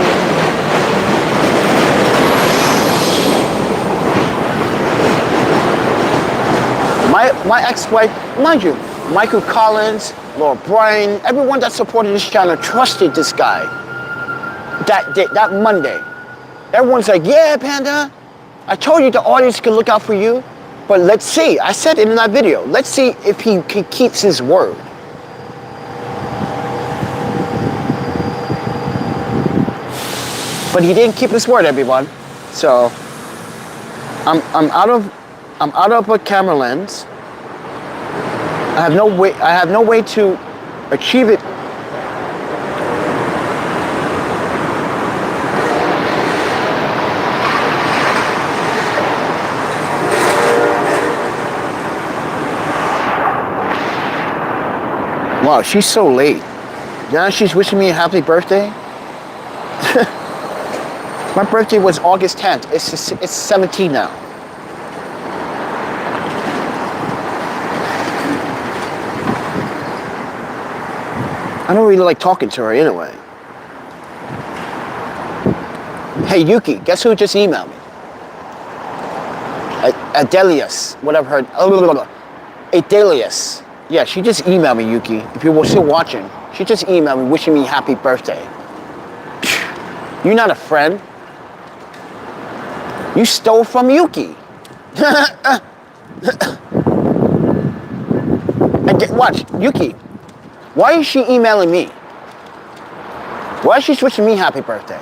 My ex-wife, mind you, Michael Collins, Laura Bryan, everyone that supported this channel trusted this guy that Monday. Everyone's like, yeah, Panda, I told you the audience could look out for you, but let's see. I said it in that video. Let's see if he keeps his word. But he didn't keep his word, everyone. So I'm out of a camera lens. I have no way to achieve it. Wow, she's so late. Now she's wishing me a happy birthday. My birthday was August 10th. It's 17 now. I don't really like talking to her anyway. Hey Yuki, guess who just emailed me? Adelius, whatever her. Adelius. Yeah, she just emailed me, Yuki. If you were still watching, she just emailed me wishing me happy birthday. You're not a friend. You stole from Yuki. Watch, Yuki. Why is she emailing me? Why is she wishing me happy birthday?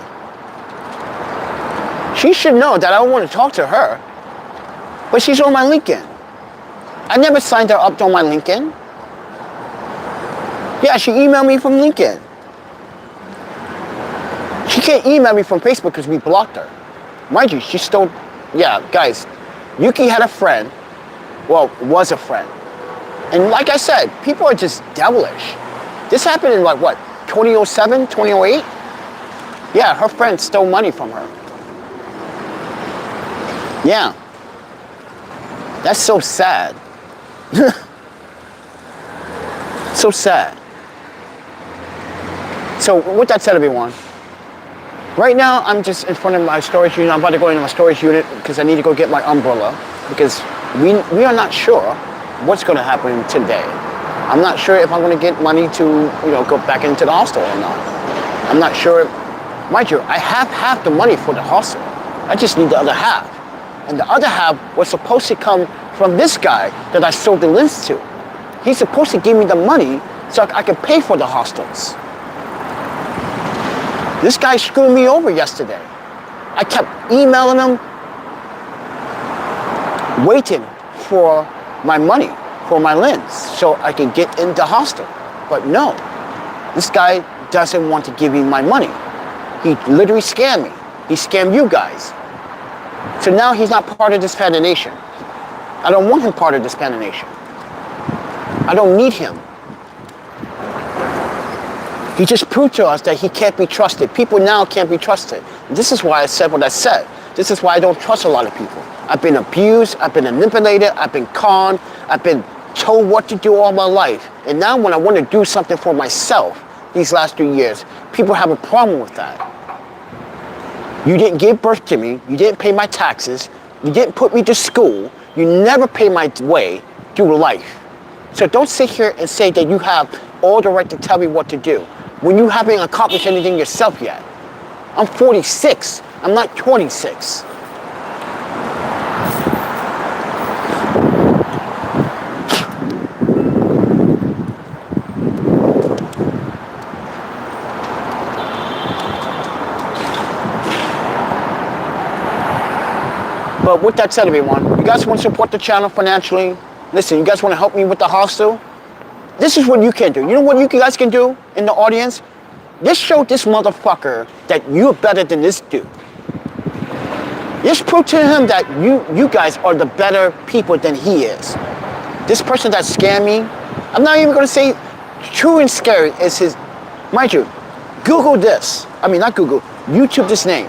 She should know that I don't want to talk to her. But she's on my LinkedIn. I never signed her up on my LinkedIn. Yeah, she emailed me from LinkedIn. She can't email me from Facebook because we blocked her. Mind you, she stole... Yeah, guys, Yuki had a friend. Well, was a friend. And like I said, people are just devilish. This happened in like, what, 2007, 2008? Yeah, her friend stole money from her. Yeah. That's so sad. So sad. So with that said, everyone, right now I'm just in front of my storage unit. I'm about to go into my storage unit because I need to go get my umbrella because we are not sure what's going to happen today. I'm not sure if I'm going to get money to, go back into the hostel or not. I'm not sure. Mind you, I have half the money for the hostel. I just need the other half. And the other half was supposed to come from this guy that I sold the lens to. He's supposed to give me the money so I can pay for the hostels. This guy screwed me over yesterday. I kept emailing him, waiting for my money, for my lens, so I could get into hostel. But no, this guy doesn't want to give me my money. He literally scammed me. He scammed you guys. So now he's not part of this Panda Nation. I don't want him part of this Panda Nation. I don't need him. He just proved to us that he can't be trusted. People now can't be trusted. And this is why I said what I said. This is why I don't trust a lot of people. I've been abused, I've been manipulated, I've been conned, I've been told what to do all my life. And now when I want to do something for myself these last 3 years, people have a problem with that. You didn't give birth to me. You didn't pay my taxes. You didn't put me to school. You never paid my way through life. So don't sit here and say that you have all the right to tell me what to do when you haven't accomplished anything yourself yet. I'm 46. I'm not 26. But with that said, everyone, you guys want to support the channel financially? Listen, you guys want to help me with the hostel? This is what you can do. You know what you guys can do in the audience? Just show this motherfucker that you're better than this dude. Just prove to him that you guys are the better people than he is. This person that scammed me, I'm not even going to say True and Scary is his, mind you, Google this. I mean, not Google, YouTube this name.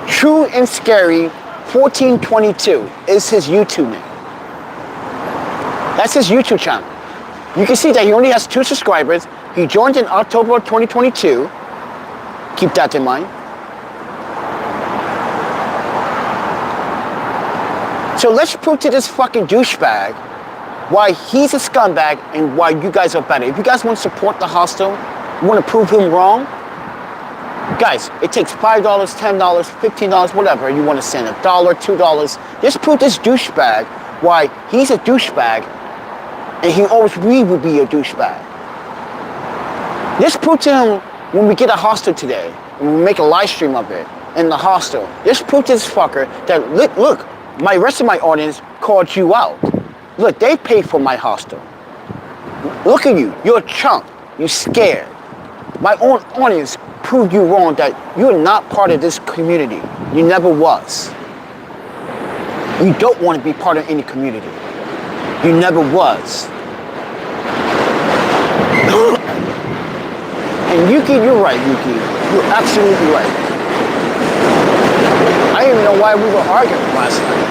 True and Scary 1422 is his YouTube name. That's his YouTube channel. You can see that he only has 2 subscribers. He joined in October 2022. Keep that in mind. So let's prove to this fucking douchebag why he's a scumbag and why you guys are better. If you guys want to support the hostel, you want to prove him wrong, guys, it takes $5, $10, $15, whatever you want to send, $1, $2. Just prove this douchebag why he's a douchebag and he always will be a douchebag. Just prove to him when we get a hostel today, and we make a live stream of it in the hostel. Just prove to this fucker that, look, my rest of my audience called you out. Look, they paid for my hostel. Look at you, you're a chump, you're scared. My own audience proved you wrong, that you're not part of this community. You never was. You don't want to be part of any community. You never was. And Yuki, you're right, Yuki. You're absolutely right. I didn't even know why we were arguing last night.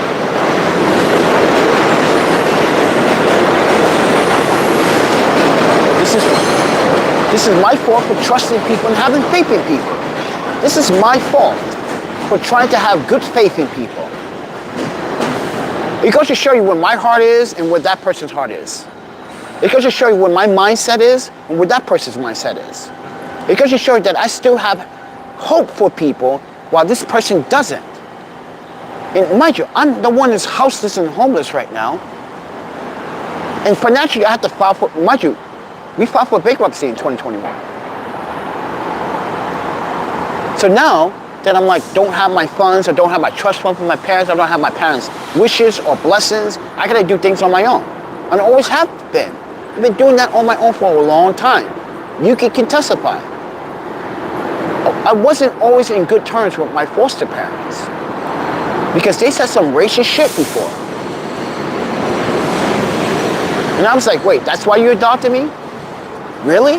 This is my fault for trusting people and having faith in people. This is my fault for trying to have good faith in people. It goes to show you where my heart is and where that person's heart is. It goes to show you where my mindset is and where that person's mindset is. It goes to show you that I still have hope for people while this person doesn't. And mind you, I'm the one that's houseless and homeless right now. And financially, I have to file for, mind you, we filed for bankruptcy in 2021. So now that I'm like, don't have my funds, or don't have my trust fund from my parents, I don't have my parents' wishes or blessings, I gotta do things on my own. And I always have been. I've been doing that on my own for a long time. Yuki can testify. I wasn't always in good terms with my foster parents because they said some racist shit before. And I was like, wait, that's why you adopted me? Really?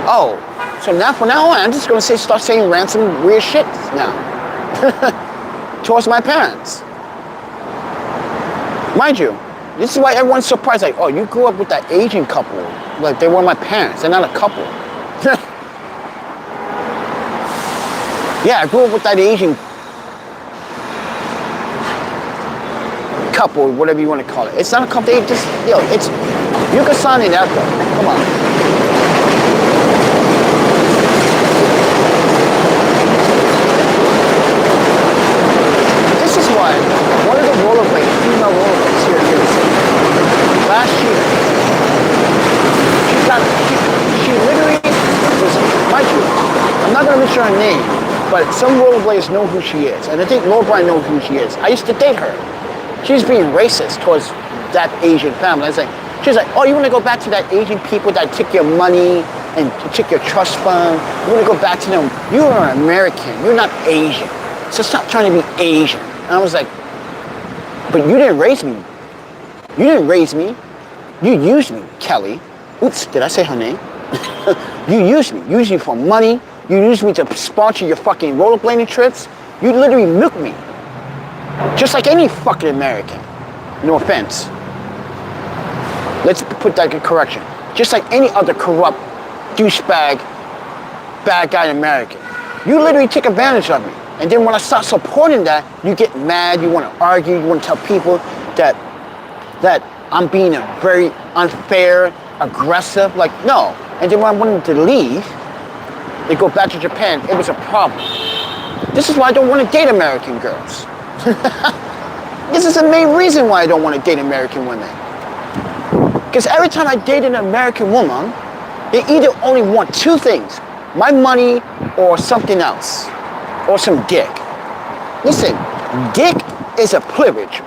Oh, so now from now on, I'm just gonna start saying random weird shit now towards my parents. Mind you, this is why everyone's surprised, like, oh, you grew up with that Asian couple. Like, they were my parents, they're not a couple. Yeah, I grew up with that Asian couple, whatever you want to call it. It's not a couple, they just, it's Yuka-san and Echo. Come on. This is why one of the female rollerblades here in the city, last year, she literally was, mind you, I'm not going to mention her name, but some rollerbladers know who she is. And I think Lord Brian knows who she is. I used to date her. She's being racist towards that Asian family. I was like, she's like, oh, you want to go back to that Asian people that took your money and took your trust fund? You want to go back to them? You are an American. You're not Asian. So stop trying to be Asian. And I was like, but you didn't raise me. You didn't raise me. You used me, Kelly. Oops, did I say her name? You used me. You used me for money. You used me to sponsor your fucking rollerblading trips. You literally milked me. Just like any fucking American. No offense. Let's put that in correction. Just like any other corrupt douchebag, bad guy American. You literally take advantage of me. And then when I start supporting that, you get mad, you want to argue, you want to tell people that I'm being a very unfair, aggressive, like, no. And then when I wanted to leave, they go back to Japan, it was a problem. This is why I don't want to date American girls. This is the main reason why I don't want to date American women. Because every time I date an American woman, they either only want two things, my money or something else, or some dick. Listen, dick is a privilege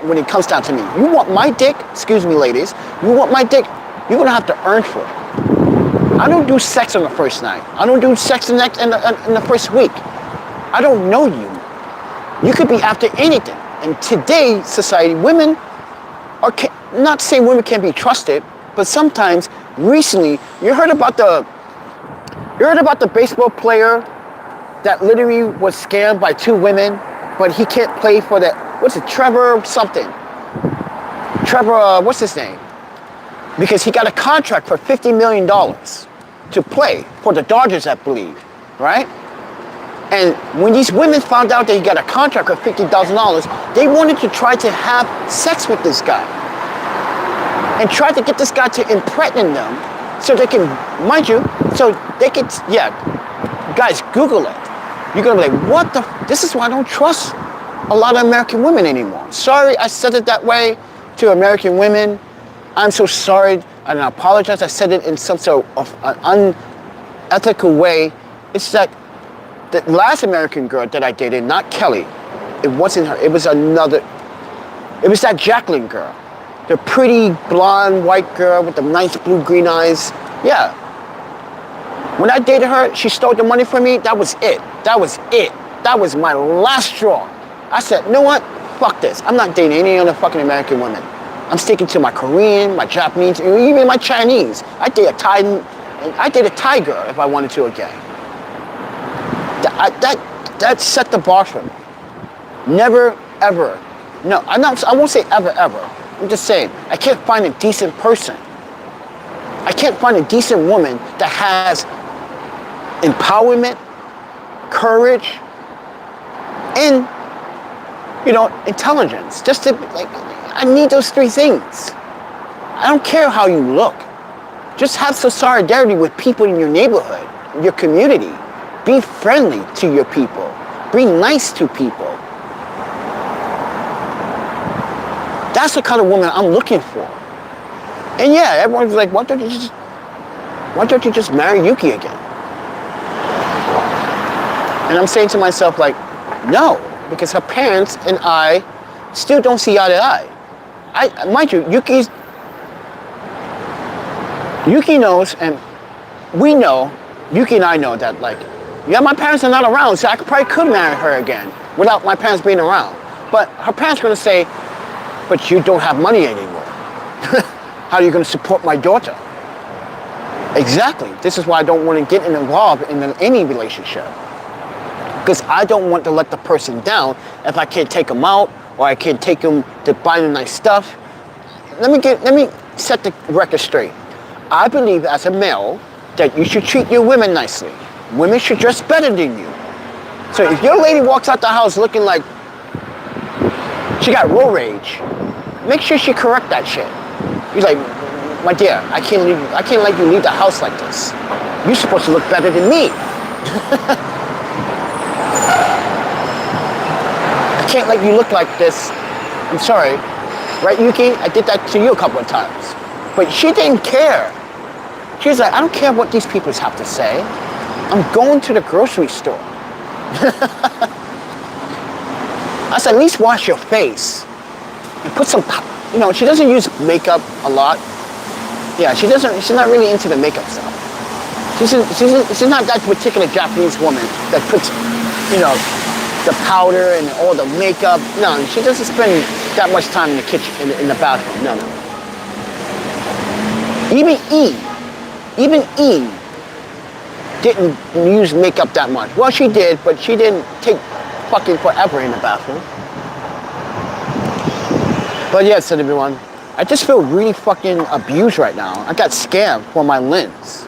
when it comes down to me. You want my dick, excuse me ladies, you want my dick, you're gonna have to earn for it. I don't do sex on the first night. I don't do sex in the first week. I don't know you. You could be after anything. And today's society, women are, not saying women can't be trusted, but sometimes, recently, you heard about the baseball player that literally was scammed by two women, but he can't play for the, what's it, Trevor something. Trevor, what's his name? Because he got a contract for $50 million to play for the Dodgers, I believe, right? And when these women found out that he got a contract for $50,000, they wanted to try to have sex with this guy. And try to get this guy to impregnate them so they can, mind you, so they can, yeah, guys, Google it. You're gonna be like, what the, this is why I don't trust a lot of American women anymore. Sorry I said it that way to American women. I'm so sorry and I apologize. I said it in some sort of an unethical way. It's that the last American girl that I dated, not Kelly, it wasn't her, it was another, it was that Jacqueline girl. The pretty blonde white girl with the nice blue green eyes. Yeah. When I dated her, she stole the money from me. That was it. That was it. That was my last straw. I said, you know what? Fuck this. I'm not dating any other fucking American women. I'm sticking to my Korean, my Japanese, even my Chinese. I date a Thai girl if I wanted to again. That set the bar for me. Never, ever. No, I won't say ever, ever. I'm just saying, I can't find a decent person. I can't find a decent woman that has empowerment, courage, and, you know, intelligence. Just to, like, I need those three things. I don't care how you look. Just have some solidarity with people in your neighborhood, your community. Be friendly to your people. Be nice to people. That's the kind of woman I'm looking for. And yeah, everyone's like, why don't you just marry Yuki again? And I'm saying to myself, like, no, because her parents and I still don't see eye to eye. Mind you, Yuki knows, and we know, Yuki and I know that, like, yeah, my parents are not around, so I probably could marry her again without my parents being around. But her parents are gonna say, but you don't have money anymore. How are you going to support my daughter? Exactly. This is why I don't want to get involved in any relationship. Because I don't want to let the person down if I can't take them out or I can't take them to buy them nice stuff. Let me set the record straight. I believe as a male that you should treat your women nicely. Women should dress better than you. So if your lady walks out the house looking like she got road rage, make sure she correct that shit. You're like, my dear, I can't let you leave the house like this. You're supposed to look better than me. I can't let you look like this. I'm sorry. Right, Yuki? I did that to you a couple of times. But she didn't care. She was like, I don't care what these people have to say. I'm going to the grocery store. I said, at least wash your face and put some, you know, she doesn't use makeup a lot. Yeah, she's not really into the makeup stuff. She's not that particular Japanese woman that puts, you know, the powder and all the makeup. No, she doesn't spend that much time in the kitchen, in the bathroom. No. Even Eve didn't use makeup that much. Well, she did, but she didn't take fucking forever in the bathroom. But yes, everyone, I just feel really fucking abused right now. I got scammed for my lens.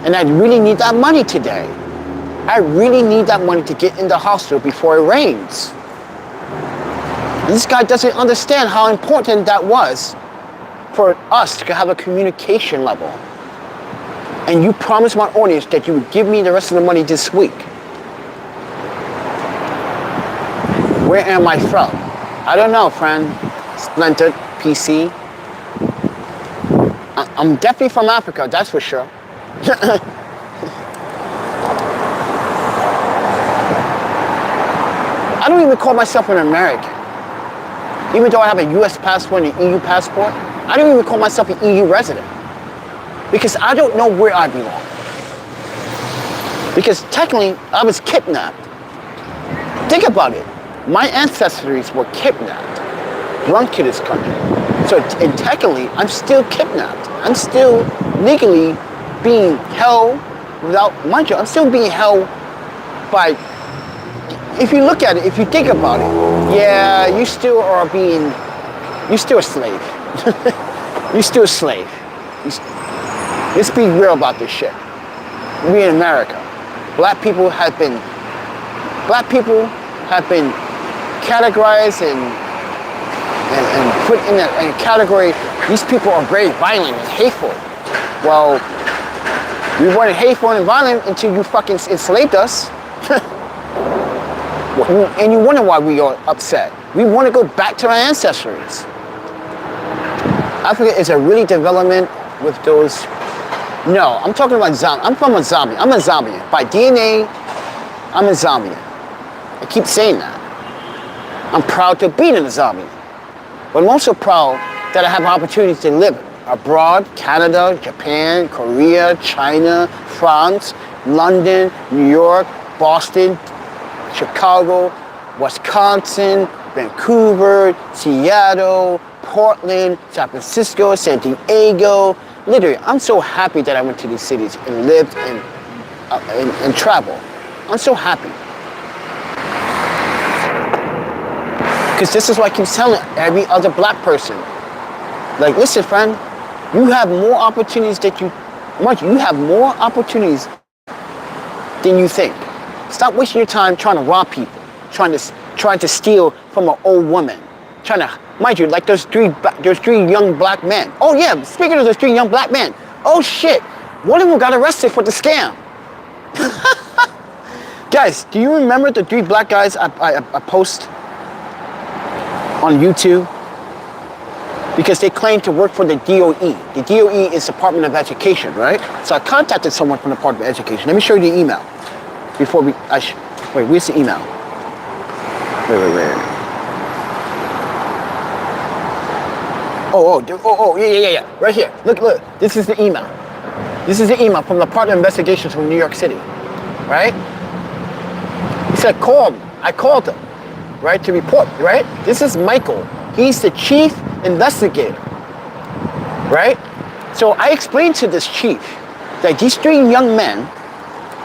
And I really need that money today. I really need that money to get in the hospital before it rains. And this guy doesn't understand how important that was for us to have a communication level. And you promised my audience that you would give me the rest of the money this week. Where am I from? I don't know, friend. Splendid PC. I'm definitely from Africa, that's for sure. I don't even call myself an American. Even though I have a US passport and an EU passport, I don't even call myself an EU resident. Because I don't know where I belong. Because technically, I was kidnapped. Think about it. My ancestors were kidnapped, brought to this country. So, and technically, I'm still kidnapped. I'm still legally being held without, mind you, I'm still being held by, if you look at it, if you think about it, yeah, you still are being, you're still a slave. You're still a slave. Let's be real about this shit. We in America, black people have been categorized and put in a category. These people are very violent and hateful. Well, we weren't hateful and violent until you fucking enslaved us. And you wonder why we are upset. We want to go back to our ancestors. Africa is a really development with those. No, I'm talking about zombie. I'm from a zombie. I'm a Zambian. By DNA, I'm a Zambian. I keep saying that. I'm proud to be in a Zambian. But I'm also proud that I have opportunities to live abroad, Canada, Japan, Korea, China, France, London, New York, Boston, Chicago, Wisconsin, Vancouver, Seattle, Portland, San Francisco, San Diego. Literally, I'm so happy that I went to these cities and lived and traveled. I'm so happy. Because this is what I keep telling every other black person. Like, listen, friend, you have more opportunities you have more opportunities than you think. Stop wasting your time trying to rob people, trying to steal from an old woman, trying to, mind you, like those three young black men. Oh yeah, speaking of those 3 young black men, oh shit, one of them got arrested for the scam. Guys, do you remember the 3 black guys I post on YouTube? Because they claim to work for the DOE. The DOE is Department of Education, right? So I contacted someone from the Department of Education. Let me show you the email. Before wait, where's the email? Wait. Oh, yeah. Right here. Look. This is the email. This is the email from the Department of Investigations from New York City, right? He said, call me. I called him, right, to report, right? This is Michael. He's the chief investigator, right? So I explained to this chief that these 3 young men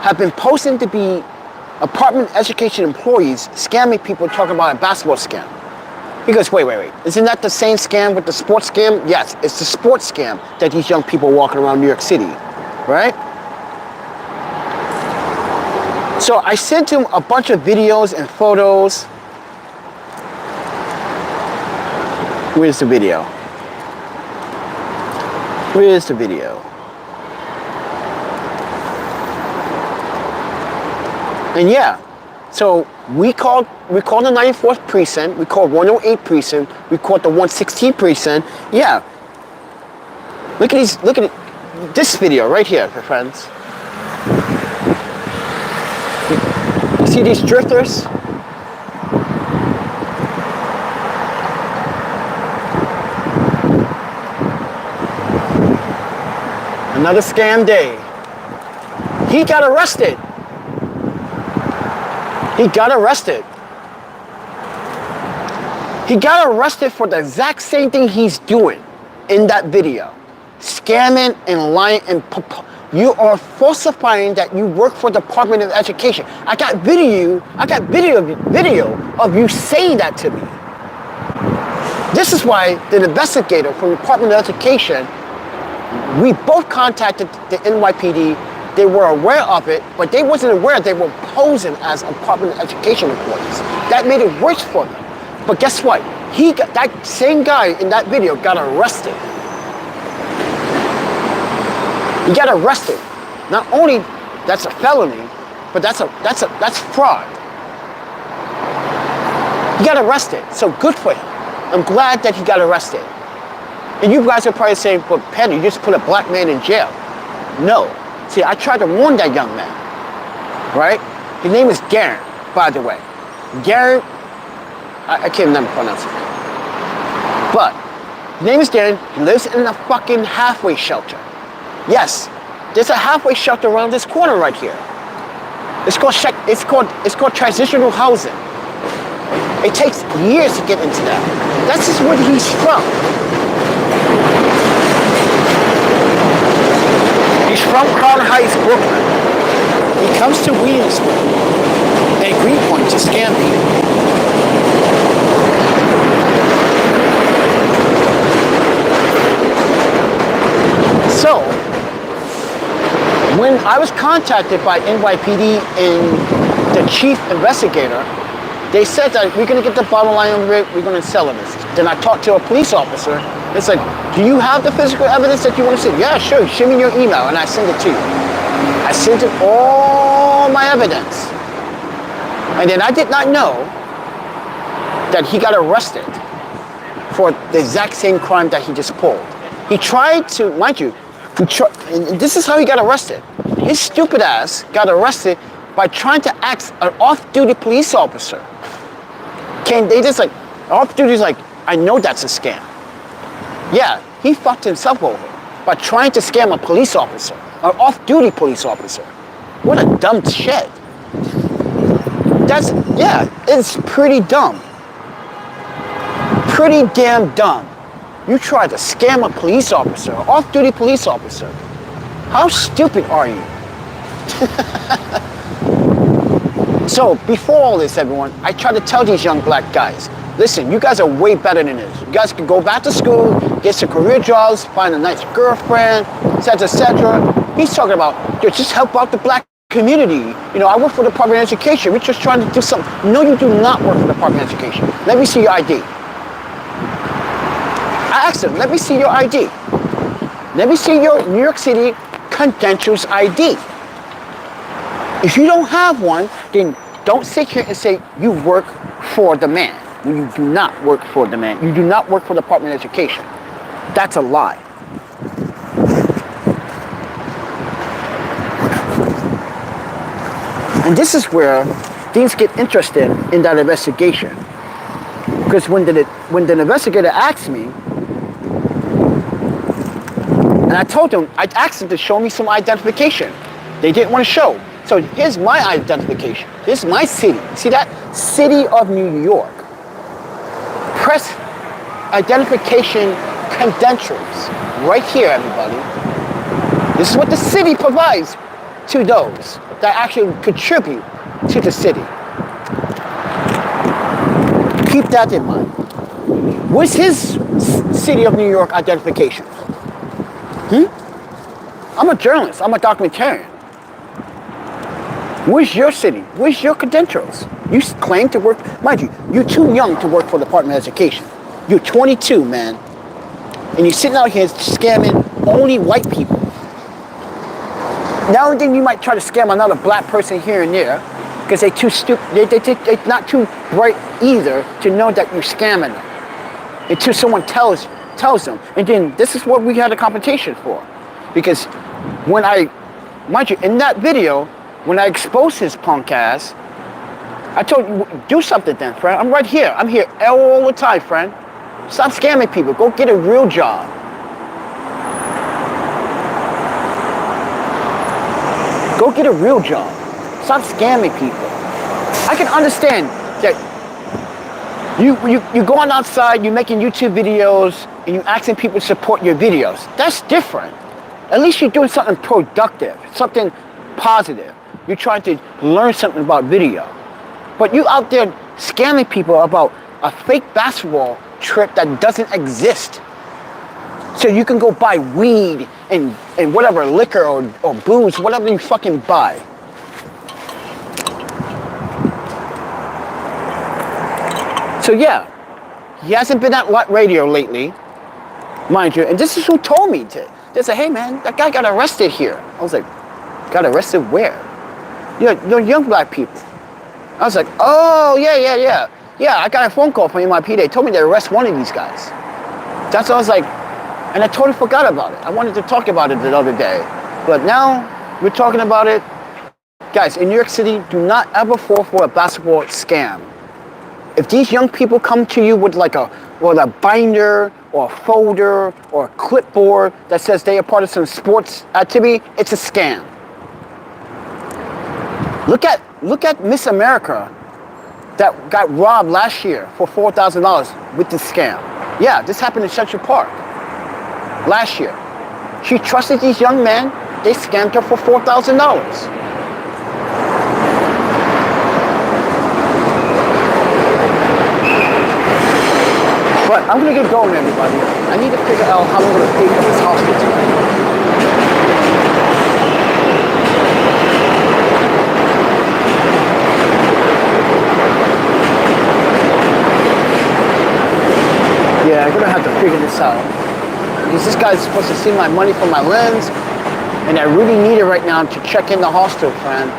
have been posting to be Department of Education employees, scamming people, talking about a basketball scam. He goes, wait. Isn't that the same scam with the sports scam? Yes, it's the sports scam that these young people walking around New York City, right? So I sent him a bunch of videos and photos. Where's the video? And yeah, so we called the 94th precinct, we called 108 precinct, we called the 116 precinct. Yeah. Look at this video right here, my friends. You see these drifters? Another scam day. He got arrested. He got arrested for the exact same thing he's doing in that video. Scamming and lying and you are falsifying that you work for the Department of Education. I got video of you saying that to me. This is why the investigator from the Department of Education, we both contacted the NYPD They were aware of it, but they wasn't aware they were posing as Department of Education employees. That made it worse for them. But guess what? That same guy in that video got arrested. He got arrested. Not only that's a felony, but that's fraud. He got arrested, so good for him. I'm glad that he got arrested. And you guys are probably saying, well, Panda, you just put a black man in jail. No. See, I tried to warn that young man, right? His name is Garen, by the way. Garen, I can't remember pronounce it. But his name is Garen. He lives in a fucking halfway shelter. Yes, there's a halfway shelter around this corner right here. It's called transitional housing. It takes years to get into that. That's just where he's from. He's from Crown Heights, Brooklyn. He comes to Williamsburg and Greenpoint to scam people. So, when I was contacted by NYPD and the chief investigator, they said that we're going to get the bottom line of it, we're going to sell it. Then I talked to a police officer. It's like, do you have the physical evidence that you want to see? Yeah, sure. Show me your email, and I send it to you. I sent him all my evidence. And then I did not know that he got arrested for the exact same crime that he just pulled. He tried to, mind you, and this is how he got arrested. His stupid ass got arrested by trying to ask an off-duty police officer. They just like, off-duty's like, I know that's a scam. Yeah, he fucked himself over by trying to scam a police officer, an off-duty police officer. What a dumb shit. It's pretty dumb. Pretty damn dumb. You tried to scam a police officer, an off-duty police officer. How stupid are you? So, before all this, everyone, I try to tell these young black guys, listen, you guys are way better than this. You guys can go back to school, get some career jobs, find a nice girlfriend, etc., etc. He's talking about, just help out the black community. You know, I work for the Department of Education. We're just trying to do something. No, you do not work for the Department of Education. Let me see your ID. I asked him, let me see your ID. Let me see your New York City credentials ID. If you don't have one, then don't sit here and say you work for the man. When you do not work for the man. You do not work for the Department of Education. That's a lie. And this is where things get interested in that investigation. Because when the investigator asked me, and I told them, I asked them to show me some identification. They didn't want to show. So here's my identification. Here's my city. See that? City of New York. Press identification credentials. Right here, everybody. This is what the city provides to those that actually contribute to the city. Keep that in mind. What's his City of New York identification? I'm a journalist. I'm a documentarian. Where's your city? Where's your credentials? You claim to work, mind you, you're too young to work for the Department of Education. You're 22, man. And you're sitting out here scamming only white people. Now and then you might try to scam another black person here and there because they're too stupid, they're not too bright either to know that you're scamming them until someone tells them. And then this is what we had a competition for. Because when mind you, in that video, when I exposed his punk ass, I told you, do something then, friend. I'm right here. I'm here all the time, friend. Stop scamming people. Go get a real job. Go get a real job. Stop scamming people. I can understand that you're going outside, you're making YouTube videos, and you're asking people to support your videos. That's different. At least you're doing something productive, something positive. You're trying to learn something about video. But you out there scamming people about a fake basketball trip that doesn't exist. So you can go buy weed and and whatever, liquor or booze, whatever you fucking buy. So yeah, he hasn't been at radio lately, mind you, and this is who told me to. They said, hey man, that guy got arrested here. I was like, got arrested where? You're young black people. I was like, oh, yeah. Yeah, I got a phone call from MIP. They told me to arrest one of these guys. That's what I was like, and I totally forgot about it. I wanted to talk about it the other day. But now we're talking about it. Guys, in New York City, do not ever fall for a basketball scam. If these young people come to you with like a binder or a folder or a clipboard that says they are part of some sports activity, it's a scam. Look at Miss America that got robbed last year for $4,000 with this scam. Yeah, this happened in Central Park last year. She trusted these young men. They scammed her for $4,000. But I'm gonna get going, everybody. I need to figure out how I'm gonna pay for this hostel tonight. Yeah, I'm gonna have to figure this out. Because this guy's supposed to see my money from my lens, and I really need it right now to check in the hostel, friend.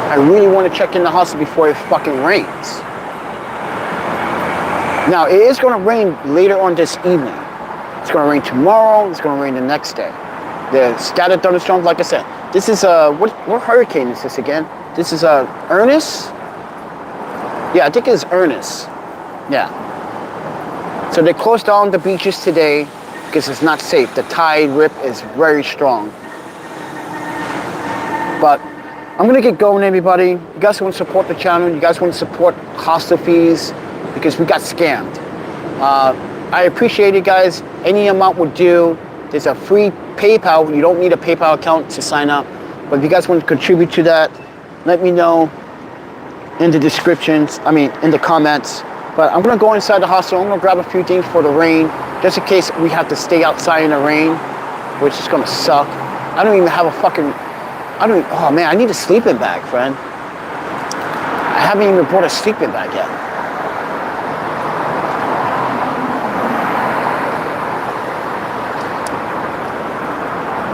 I really want to check in the hostel before it fucking rains. Now, it is going to rain later on this evening. It's going to rain tomorrow. It's going to rain the next day. The scattered thunderstorms, like I said. This is what hurricane is this again? This is Ernest? Yeah, I think it's Ernest. Yeah. So they closed down the beaches today because it's not safe. The tide rip is very strong. But I'm going to get going, everybody. You guys want to support the channel. You guys want to support hostel fees. Because we got scammed. I appreciate it, guys. Any amount would do. There's a free PayPal. You don't need a PayPal account to sign up. But if you guys want to contribute to that, let me know in the descriptions. In the comments. But I'm gonna go inside the hostel. I'm gonna grab a few things for the rain, just in case we have to stay outside in the rain, which is gonna suck. I don't even have a fucking. Oh man, I need a sleeping bag, friend. I haven't even brought a sleeping bag yet.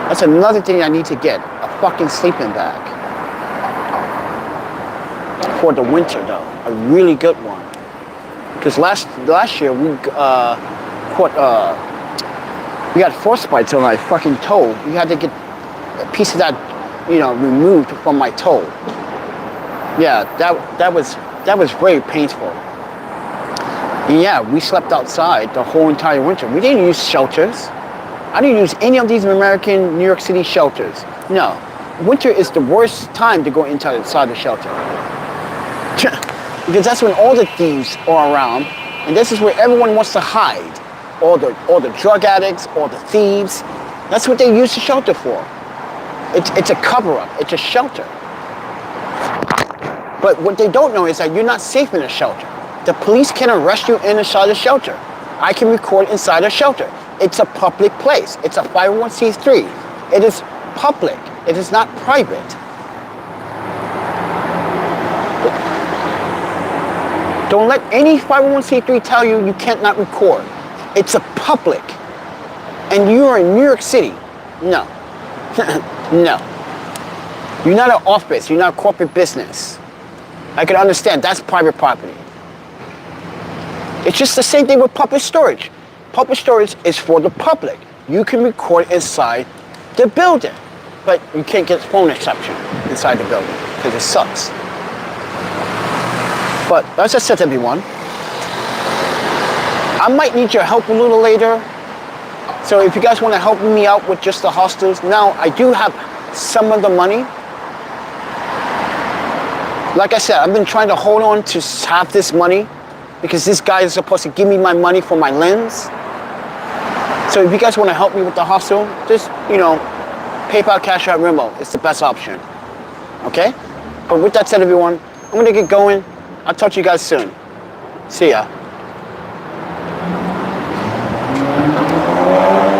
That's another thing I need to get, a fucking sleeping bag. For the winter though, a really good one. Because last year we got frostbites on my fucking toe. We had to get a piece of that, removed from my toe. Yeah, that was very painful. And yeah, we slept outside the whole entire winter. We didn't use shelters. I didn't use any of these American New York City shelters. No. Winter is the worst time to go inside the shelter. Because that's when all the thieves are around, and this is where everyone wants to hide. All the drug addicts, all the thieves. That's what they use the shelter for. It's a cover-up. It's a shelter. But what they don't know is that you're not safe in a shelter. The police can arrest you inside a shelter. I can record inside a shelter. It's a public place. It's a 501c3. It is public. It is not private. Don't let any 501c3 tell you you can't not record. It's a public. And you are in New York City. No. No. You're not an office. You're not a corporate business. I can understand. That's private property. It's just the same thing with public storage. Public storage is for the public. You can record inside the building, but you can't get phone reception inside the building because it sucks. But as I said to everyone, I might need your help a little later. So if you guys want to help me out with just the hostels, now I do have some of the money. Like I said, I've been trying to hold on to half this money because this guy is supposed to give me my money for my lens. So if you guys want to help me with the hostel, just, PayPal, Cash App, Venmo. It's the best option. Okay? But with that said, everyone, I'm going to get going. I'll talk to you guys soon. See ya.